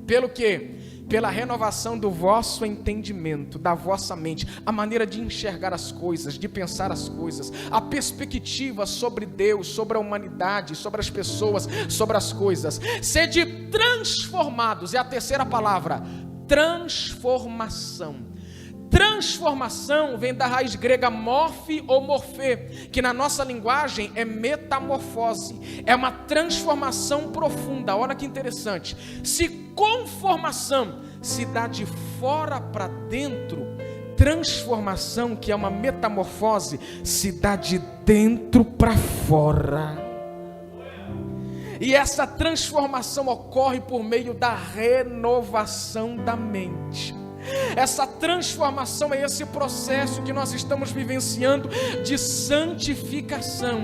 Pelo quê? Pela renovação do vosso entendimento, da vossa mente, a maneira de enxergar as coisas, de pensar as coisas, a perspectiva sobre Deus, sobre a humanidade, sobre as pessoas, sobre as coisas. Sede transformados, é a terceira palavra, transformação. Transformação vem da raiz grega morfe ou morfê, que na nossa linguagem é metamorfose, é uma transformação profunda. Olha que interessante, se conformação se dá de fora para dentro, transformação, que é uma metamorfose, se dá de dentro para fora. E essa transformação ocorre por meio da renovação da mente. Essa transformação é esse processo que nós estamos vivenciando de santificação,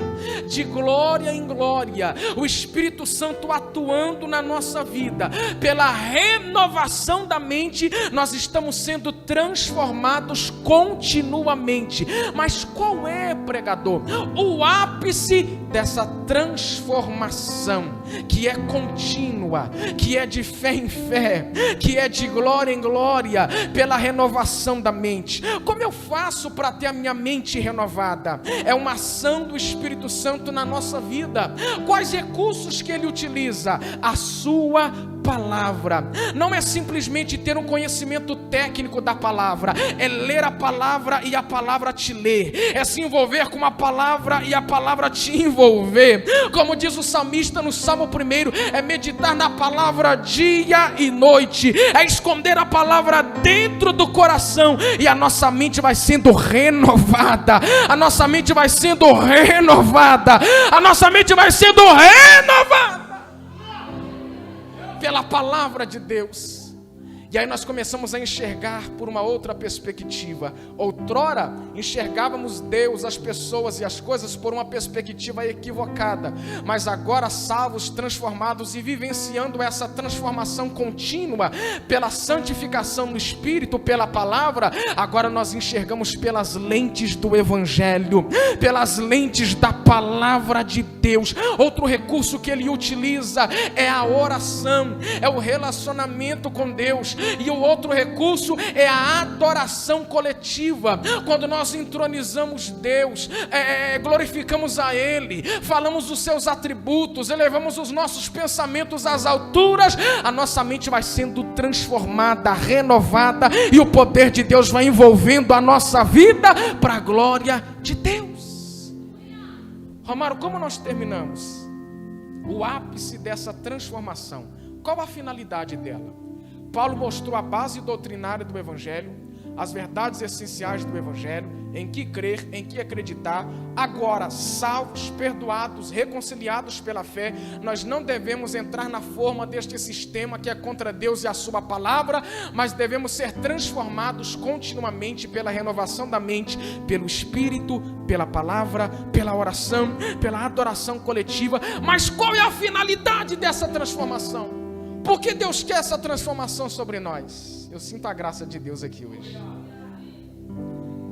de glória em glória, o Espírito Santo atuando na nossa vida. Pela renovação da mente, nós estamos sendo transformados continuamente. Mas qual é, pregador, o ápice dessa transformação, que é contínua, que é de fé em fé, que é de glória em glória? Pela renovação da mente. Como eu faço para ter a minha mente renovada? É uma ação do Espírito Santo na nossa vida. Quais recursos que ele utiliza? A sua palavra. Não é simplesmente ter um conhecimento técnico da palavra, é ler a palavra e a palavra te ler, é se envolver com a palavra e a palavra te envolver. Como diz o salmista no Salmo 1, é meditar na palavra dia e noite, é esconder a palavra dentro do coração, e a nossa mente vai sendo renovada, a nossa mente vai sendo renovada, a nossa mente vai sendo renovada pela palavra de Deus. E aí nós começamos a enxergar por uma outra perspectiva. Outrora enxergávamos Deus, as pessoas e as coisas por uma perspectiva equivocada, mas agora salvos, transformados e vivenciando essa transformação contínua pela santificação do Espírito, pela palavra, agora nós enxergamos pelas lentes do Evangelho, pelas lentes da palavra de Deus. Outro recurso que ele utiliza é a oração, é o relacionamento com Deus. E o outro recurso é a adoração coletiva, quando nós entronizamos Deus, glorificamos a Ele, falamos os seus atributos, elevamos os nossos pensamentos às alturas, a nossa mente vai sendo transformada, renovada, e o poder de Deus vai envolvendo a nossa vida para a glória de Deus. Romário, como nós terminamos? O ápice dessa transformação, qual a finalidade dela? Paulo mostrou a base doutrinária do Evangelho, as verdades essenciais do Evangelho, em que crer, em que acreditar. Agora, salvos, perdoados, reconciliados pela fé, nós não devemos entrar na forma deste sistema que é contra Deus e a sua palavra, mas devemos ser transformados continuamente pela renovação da mente, pelo Espírito, pela palavra, pela oração, pela adoração coletiva. Mas qual é a finalidade dessa transformação? Por que Deus quer essa transformação sobre nós? Eu sinto a graça de Deus aqui hoje.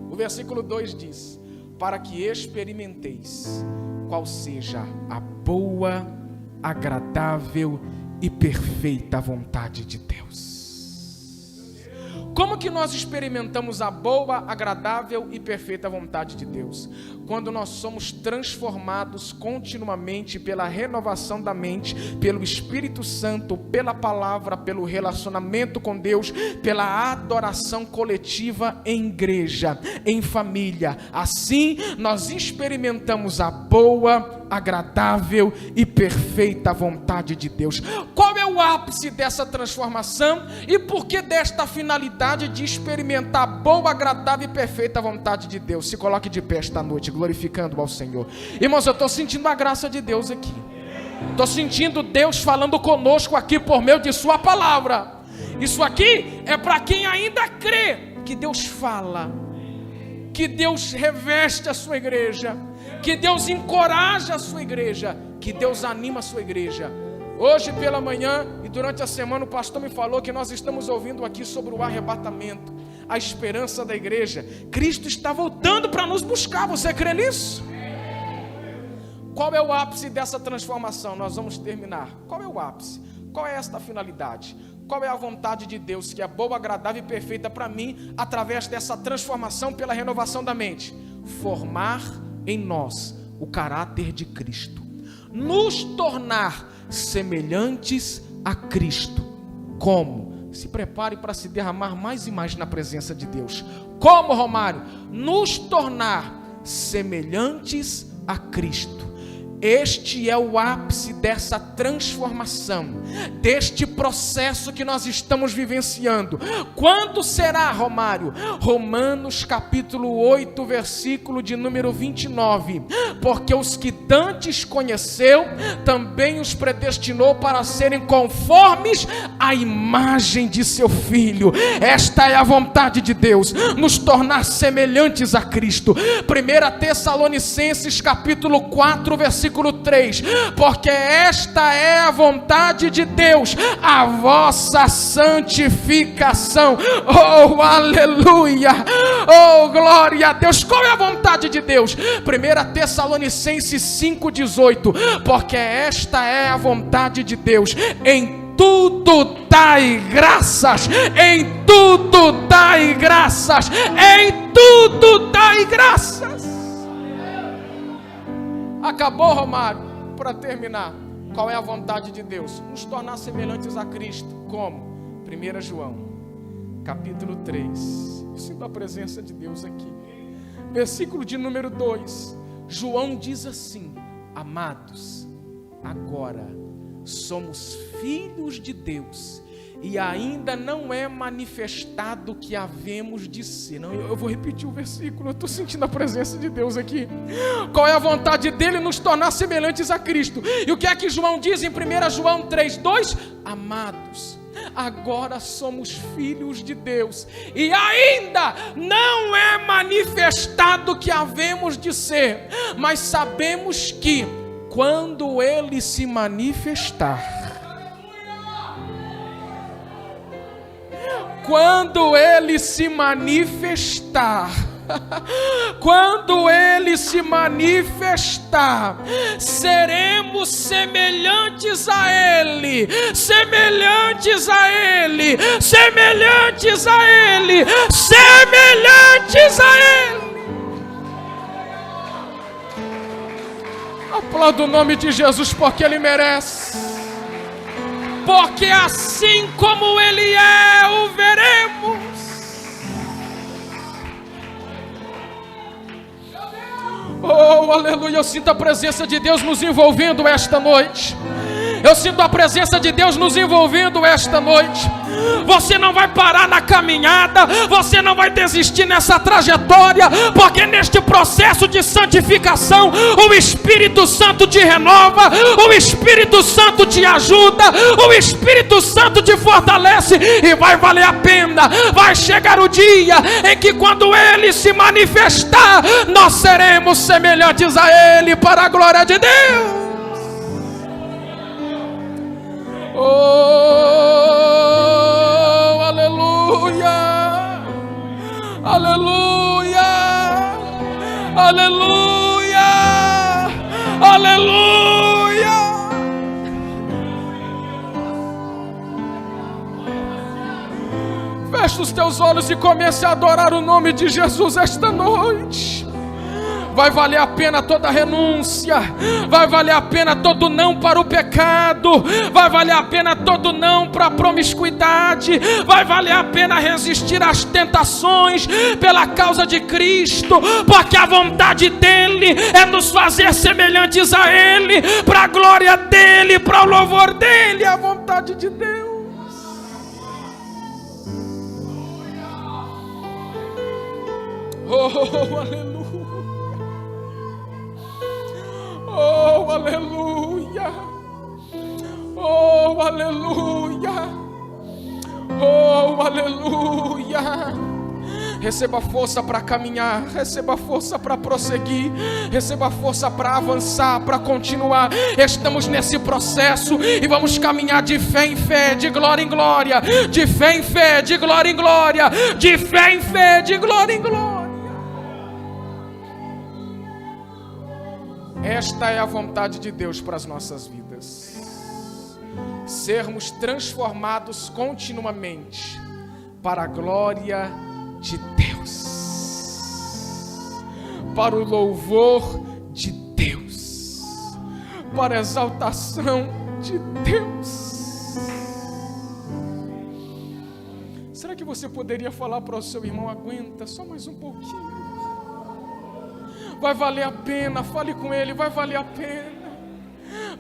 O versículo 2 diz: para que experimenteis qual seja a boa, agradável e perfeita vontade de Deus. Como que nós experimentamos a boa, agradável e perfeita vontade de Deus? Quando nós somos transformados continuamente pela renovação da mente, pelo Espírito Santo, pela palavra, pelo relacionamento com Deus, pela adoração coletiva em igreja, em família. Assim nós experimentamos a boa, agradável e perfeita vontade de Deus. Qual é o ápice dessa transformação e por que desta finalidade de experimentar a boa, agradável e perfeita vontade de Deus? Se coloque de pé esta noite, glorificando ao Senhor. Irmãos, eu estou sentindo a graça de Deus aqui. Estou sentindo Deus falando conosco aqui por meio de sua palavra. Isso aqui é para quem ainda crê que Deus fala, que Deus reveste a sua igreja, que Deus encoraja a sua igreja, que Deus anima a sua igreja. Hoje pela manhã e durante a semana o pastor me falou que nós estamos ouvindo aqui sobre o arrebatamento, a esperança da igreja. Cristo está voltando para nos buscar, você crê nisso? Qual é o ápice dessa transformação? Nós vamos terminar. Qual é o ápice? Qual é esta finalidade? Qual é a vontade de Deus que é boa, agradável e perfeita para mim, através dessa transformação pela renovação da mente? Formar em nós o caráter de Cristo, nos tornar semelhantes a Cristo. Como? Se prepare para se derramar mais e mais na presença de Deus. Como, Romário? Nos tornar semelhantes a Cristo. Este é o ápice dessa transformação, deste processo que nós estamos vivenciando. Quando será, Romário? Romanos capítulo 8, versículo de número 29. Porque os que dantes conheceu, também os predestinou para serem conformes à imagem de seu Filho. Esta é a vontade de Deus, nos tornar semelhantes a Cristo. 1 Tessalonicenses capítulo 4, versículo 3, porque esta é a vontade de Deus, a vossa santificação. Oh, aleluia, oh, glória a Deus. Qual é a vontade de Deus? 1 Tessalonicenses 5,18, porque esta é a vontade de Deus, em tudo dai graças, em tudo dai graças, em tudo dai graças. Acabou, Romário? Para terminar, qual é a vontade de Deus? Nos tornar semelhantes a Cristo. Como? 1 João, capítulo 3. Eu sinto a presença de Deus aqui. Versículo de número 2. João diz assim: amados, agora somos filhos de Deus, e ainda não é manifestado o que havemos de ser. Não, eu vou repetir o versículo, eu estou sentindo a presença de Deus aqui. Qual é a vontade dele? Nos tornar semelhantes a Cristo. E o que é que João diz em 1 João 3,2? Amados, agora somos filhos de Deus, e ainda não é manifestado o que havemos de ser, mas sabemos que quando ele se manifestar, quando ele se manifestar, seremos semelhantes a ele, semelhantes a ele, semelhantes a ele, semelhantes a ele. Aplauda o nome de Jesus, porque ele merece. Porque assim como ele é, o veremos. Oh, aleluia, eu sinto a presença de Deus nos envolvendo esta noite. Eu sinto a presença de Deus nos envolvendo esta noite. Você não vai parar na caminhada, você não vai desistir nessa trajetória, porque neste processo de santificação, o Espírito Santo te renova, o Espírito Santo te ajuda, o Espírito Santo te fortalece, e vai valer a pena. Vai chegar o dia em que, quando Ele se manifestar, nós seremos semelhantes a Ele, para a glória de Deus. Oh, aleluia, aleluia, aleluia, aleluia. Feche os teus olhos e comece a adorar o nome de Jesus esta noite. Vai valer a pena toda renúncia, vai valer a pena todo não para o pecado, vai valer a pena todo não para a promiscuidade, vai valer a pena resistir às tentações pela causa de Cristo, porque a vontade dEle é nos fazer semelhantes a Ele, para a glória dEle, para o louvor dEle, a vontade de Deus. Oh, aleluia. Oh, aleluia. Oh, aleluia. Oh, aleluia. Receba força para caminhar, receba força para prosseguir, receba força para avançar, para continuar. Estamos nesse processo e vamos caminhar de fé em fé, de glória em glória, de fé em fé, de glória em glória, de fé em fé, de glória em glória. Esta é a vontade de Deus para as nossas vidas. Sermos transformados continuamente para a glória de Deus, para o louvor de Deus, para a exaltação de Deus. Será que você poderia falar para o seu irmão: aguenta só mais um pouquinho? Vai valer a pena, fale com ele, vai valer a pena.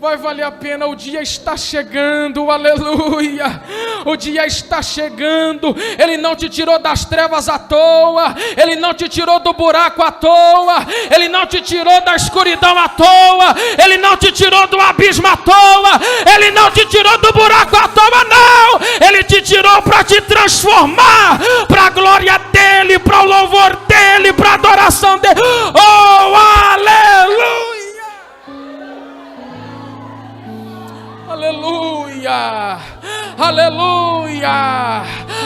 Vai valer a pena, o dia está chegando, aleluia. O dia está chegando. Ele não te tirou das trevas à toa, Ele não te tirou do buraco à toa, Ele não te tirou da escuridão à toa, Ele não te tirou do abismo à toa, Ele não te tirou do buraco à toa, não. Ele te tirou para te transformar, para a glória dEle, para o louvor dEle, para a adoração dEle. Oh, aleluia. Aleluia, aleluia.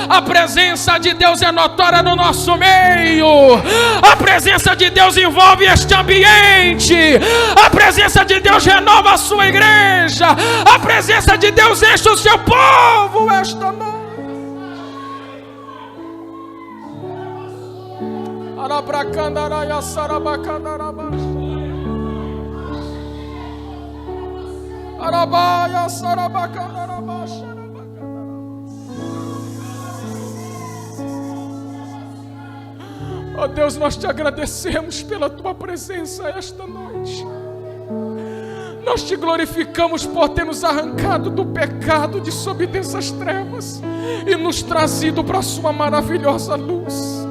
A presença de Deus é notória no nosso meio. A presença de Deus envolve este ambiente. A presença de Deus renova a sua igreja. A presença de Deus enche o seu povo esta noite. Arabracandaraya sarabacandarabasha. Arabaia sarabacandarabasha. Oh Deus, nós te agradecemos pela tua presença esta noite. Nós te glorificamos por ter nos arrancado do pecado, de sob dessas trevas, e nos trazido para a sua maravilhosa luz.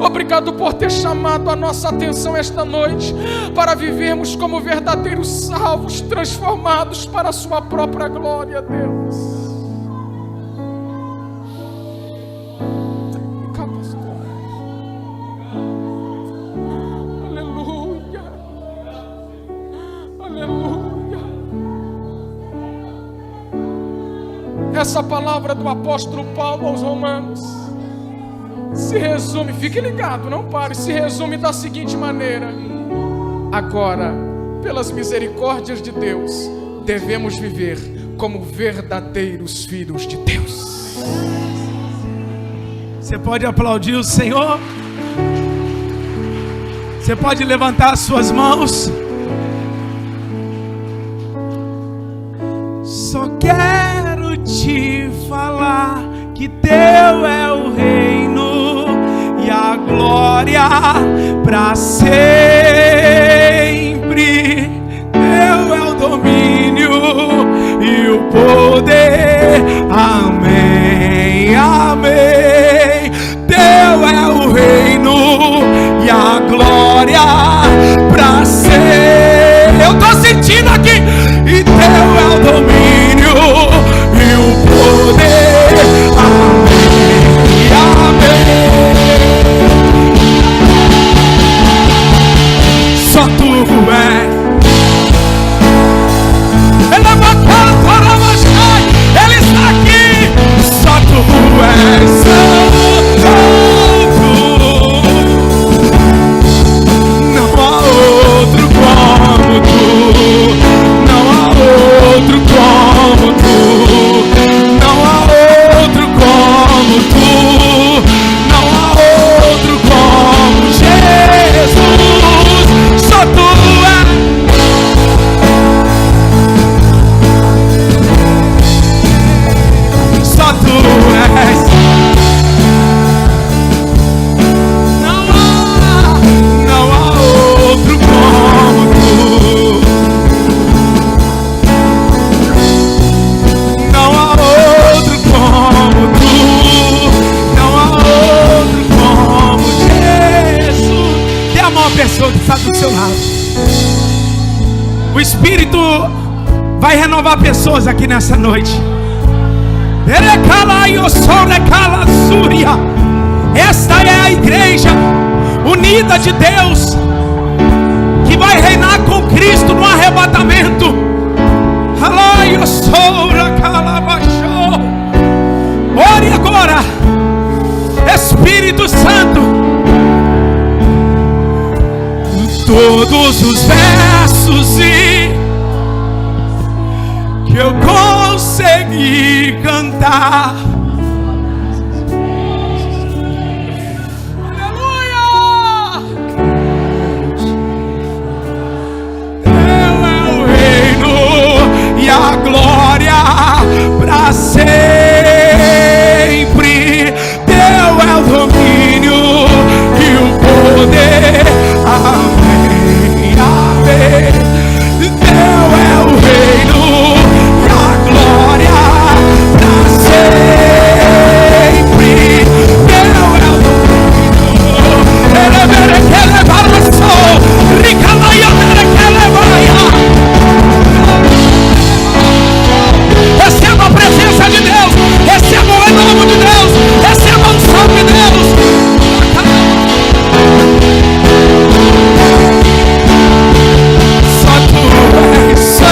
Obrigado por ter chamado a nossa atenção esta noite para vivermos como verdadeiros salvos, transformados para a sua própria glória, Deus. Aleluia, aleluia. Essa palavra do apóstolo Paulo aos Romanos se resume, fique ligado, não pare, se resume da seguinte maneira: agora, pelas misericórdias de Deus, devemos viver como verdadeiros filhos de Deus. Você pode aplaudir o Senhor? Você pode levantar as suas mãos? Só quero te falar que teu é o reino e a glória para sempre. Teu é o domínio e o poder. Amém. pessoa que está do seu lado. O Espírito vai renovar pessoas aqui nessa noite. Esta é a igreja unida de Deus, que vai reinar com Cristo no arrebatamento. Ore agora, Espírito Santo. Todos os versos que eu consegui cantar, aleluia. Teu é o reino e a glória para sempre. Teu é o domínio e o poder. Amém, amém. Teu é o reino e a glória para sempre. Teu é o domínio. Que levar o sol, ricalaia, que levaia. Receba a presença de Deus, receba o renovo de Deus, receba a unção de Deus. Só tu és santo,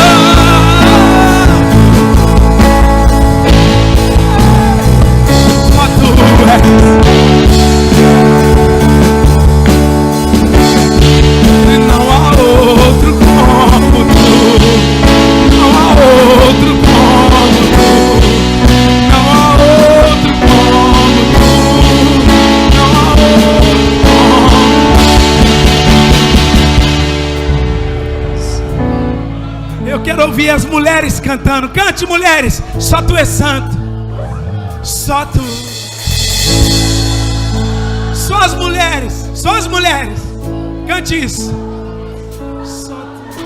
só tu és. Não há outro como tu, não há outro como tu, não há outro como tu, não há outro como tu. Eu quero ouvir as mulheres cantando. Cante, mulheres, só tu és santo, só tu. Só as mulheres, só as mulheres. Cante isso. Só tu.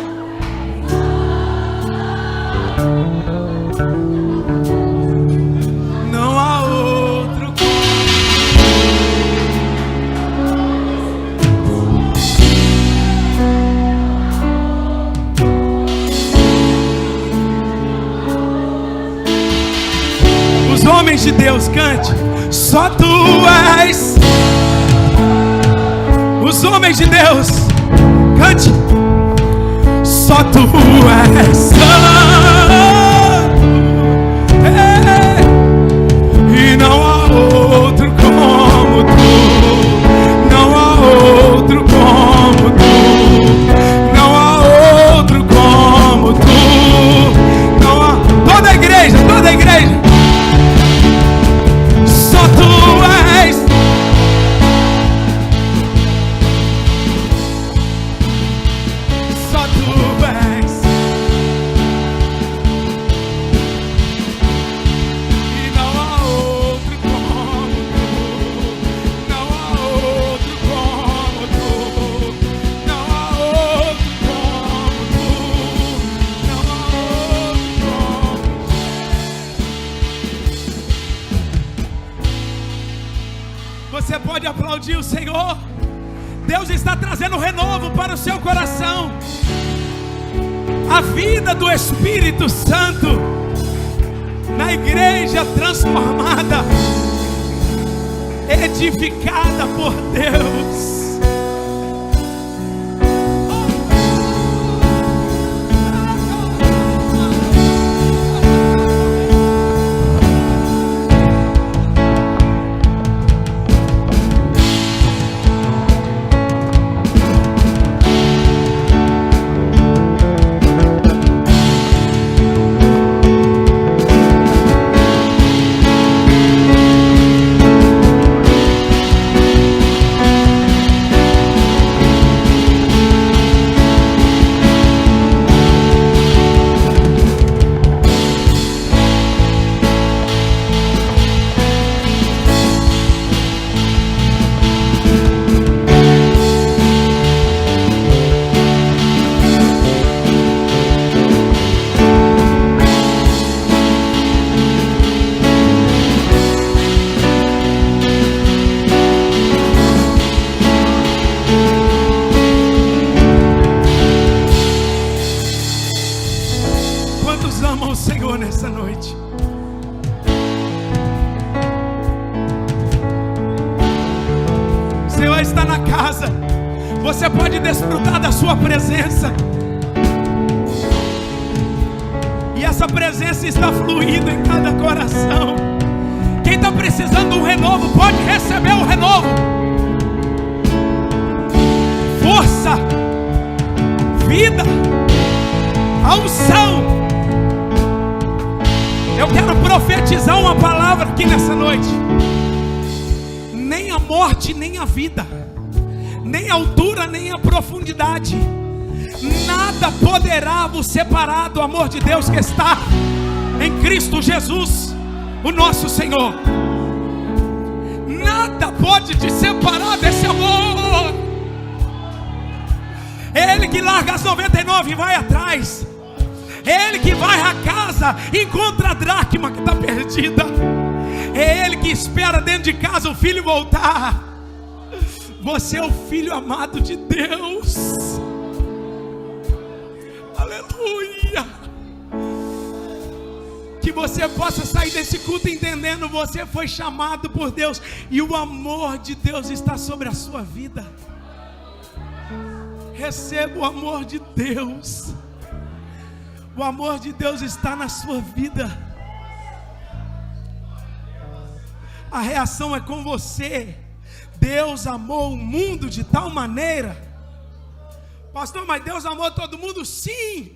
Não há outro. Os homens de Deus, cante. Só tu és. Os homens de Deus, cante. Só tu és santo, e não há outro como tu, não há outro como tu, não há outro como tu, não há. Toda a igreja, toda a igreja. Só tu és. Só tu és. E não há outro como tu, não há outro como tu, não há outro como tu, não há outro como tu. Você pode aplaudir o Senhor. Deus está trazendo renovo para o seu coração. A vida do Espírito Santo na igreja transformada, edificada por Deus. casa. Você pode desfrutar da sua presença. E essa presença está fluindo em cada coração. Quem está precisando de um renovo, pode receber o renovo. Força, vida, a unção. Eu quero profetizar uma palavra aqui nessa noite. Nem a morte, nem a vida, nem a altura, nem a profundidade, nada poderá vos separar do amor de Deus que está em Cristo Jesus, o nosso Senhor. Nada pode te separar desse amor. É Ele que larga as 99 e vai atrás. É Ele que vai à casa e encontra a dracma que está perdida. É Ele que espera dentro de casa o filho voltar. Você é o filho amado de Deus. Aleluia. Que você possa sair desse culto entendendo: você foi chamado por Deus e o amor de Deus está sobre a sua vida. Receba o amor de Deus. O amor de Deus está na sua vida. A reação é com você. Deus amou o mundo de tal maneira. Pastor, mas Deus amou todo mundo? Sim.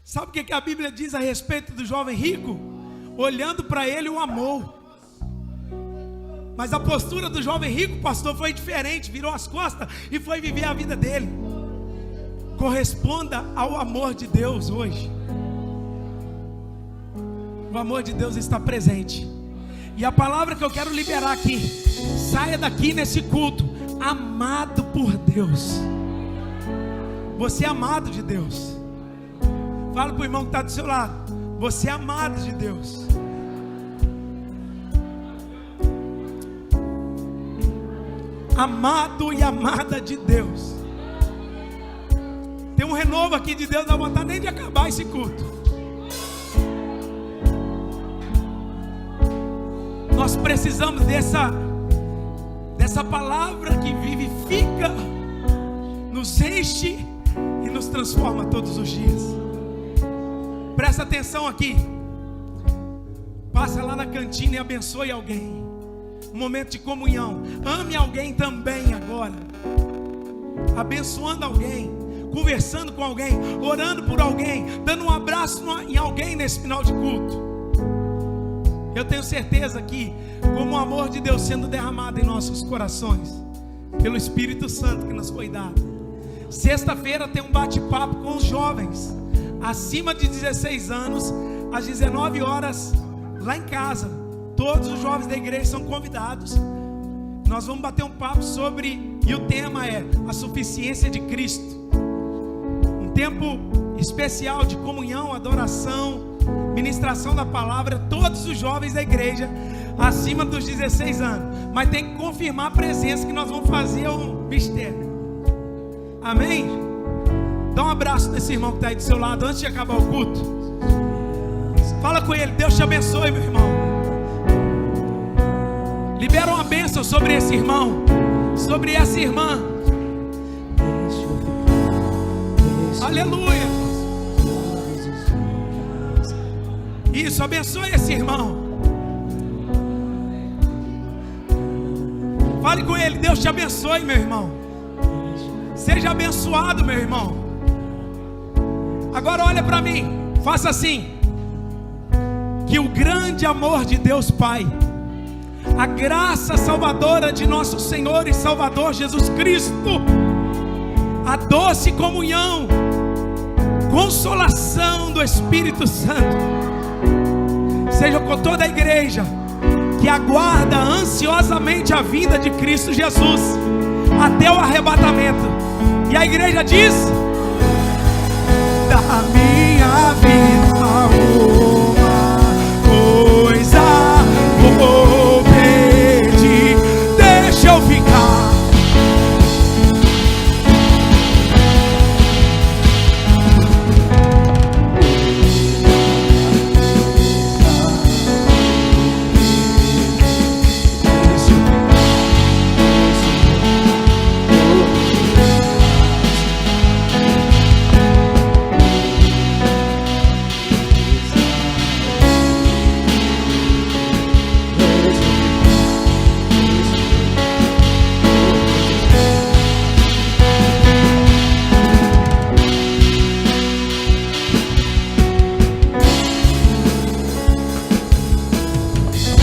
Sabe o que a Bíblia diz a respeito do jovem rico? Olhando para ele, o amou. Mas a postura do jovem rico, pastor, foi diferente. Virou as costas e foi viver a vida dele. Corresponda ao amor de Deus hoje. O amor de Deus está presente. E a palavra que eu quero liberar aqui: saia daqui nesse culto amado por Deus. Você é amado de Deus. Fala para o irmão que está do seu lado: você é amado de Deus. Amado e amada de Deus. Tem um renovo aqui de Deus, não dá vontade nem de acabar esse culto. Nós precisamos dessa palavra que vivifica, nos enche e nos transforma todos os dias. Presta atenção aqui. Passa lá na cantina e abençoe alguém. Um momento de comunhão. Ame alguém também agora. Abençoando alguém, conversando com alguém, orando por alguém, dando um abraço em alguém nesse final de culto. Eu tenho certeza que, como o amor de Deus sendo derramado em nossos corações, pelo Espírito Santo que nos foi dado. Sexta-feira tem um bate-papo com os jovens acima de 16 anos, às 19 horas, lá em casa. Todos os jovens da igreja são convidados. Nós vamos bater um papo sobre, e o tema é a suficiência de Cristo. Um tempo especial de comunhão, adoração, ministração da palavra. Todos os jovens da igreja acima dos 16 anos. Mas tem que confirmar a presença, que nós vamos fazer um mistério. Amém? Dá um abraço nesse irmão que está aí do seu lado antes de acabar o culto. Fala com ele: Deus te abençoe, meu irmão. Libera uma bênção sobre esse irmão, sobre essa irmã. Aleluia. Isso, abençoe esse irmão. Fale com ele: Deus te abençoe, meu irmão. Seja abençoado, meu irmão. Agora olha para mim, faça assim: que o grande amor de Deus Pai, a graça salvadora de nosso Senhor e Salvador Jesus Cristo, a doce comunhão, consolação do Espírito Santo, seja com toda a igreja que aguarda ansiosamente a vinda de Cristo Jesus até o arrebatamento. E a igreja diz: da minha vida uma coisa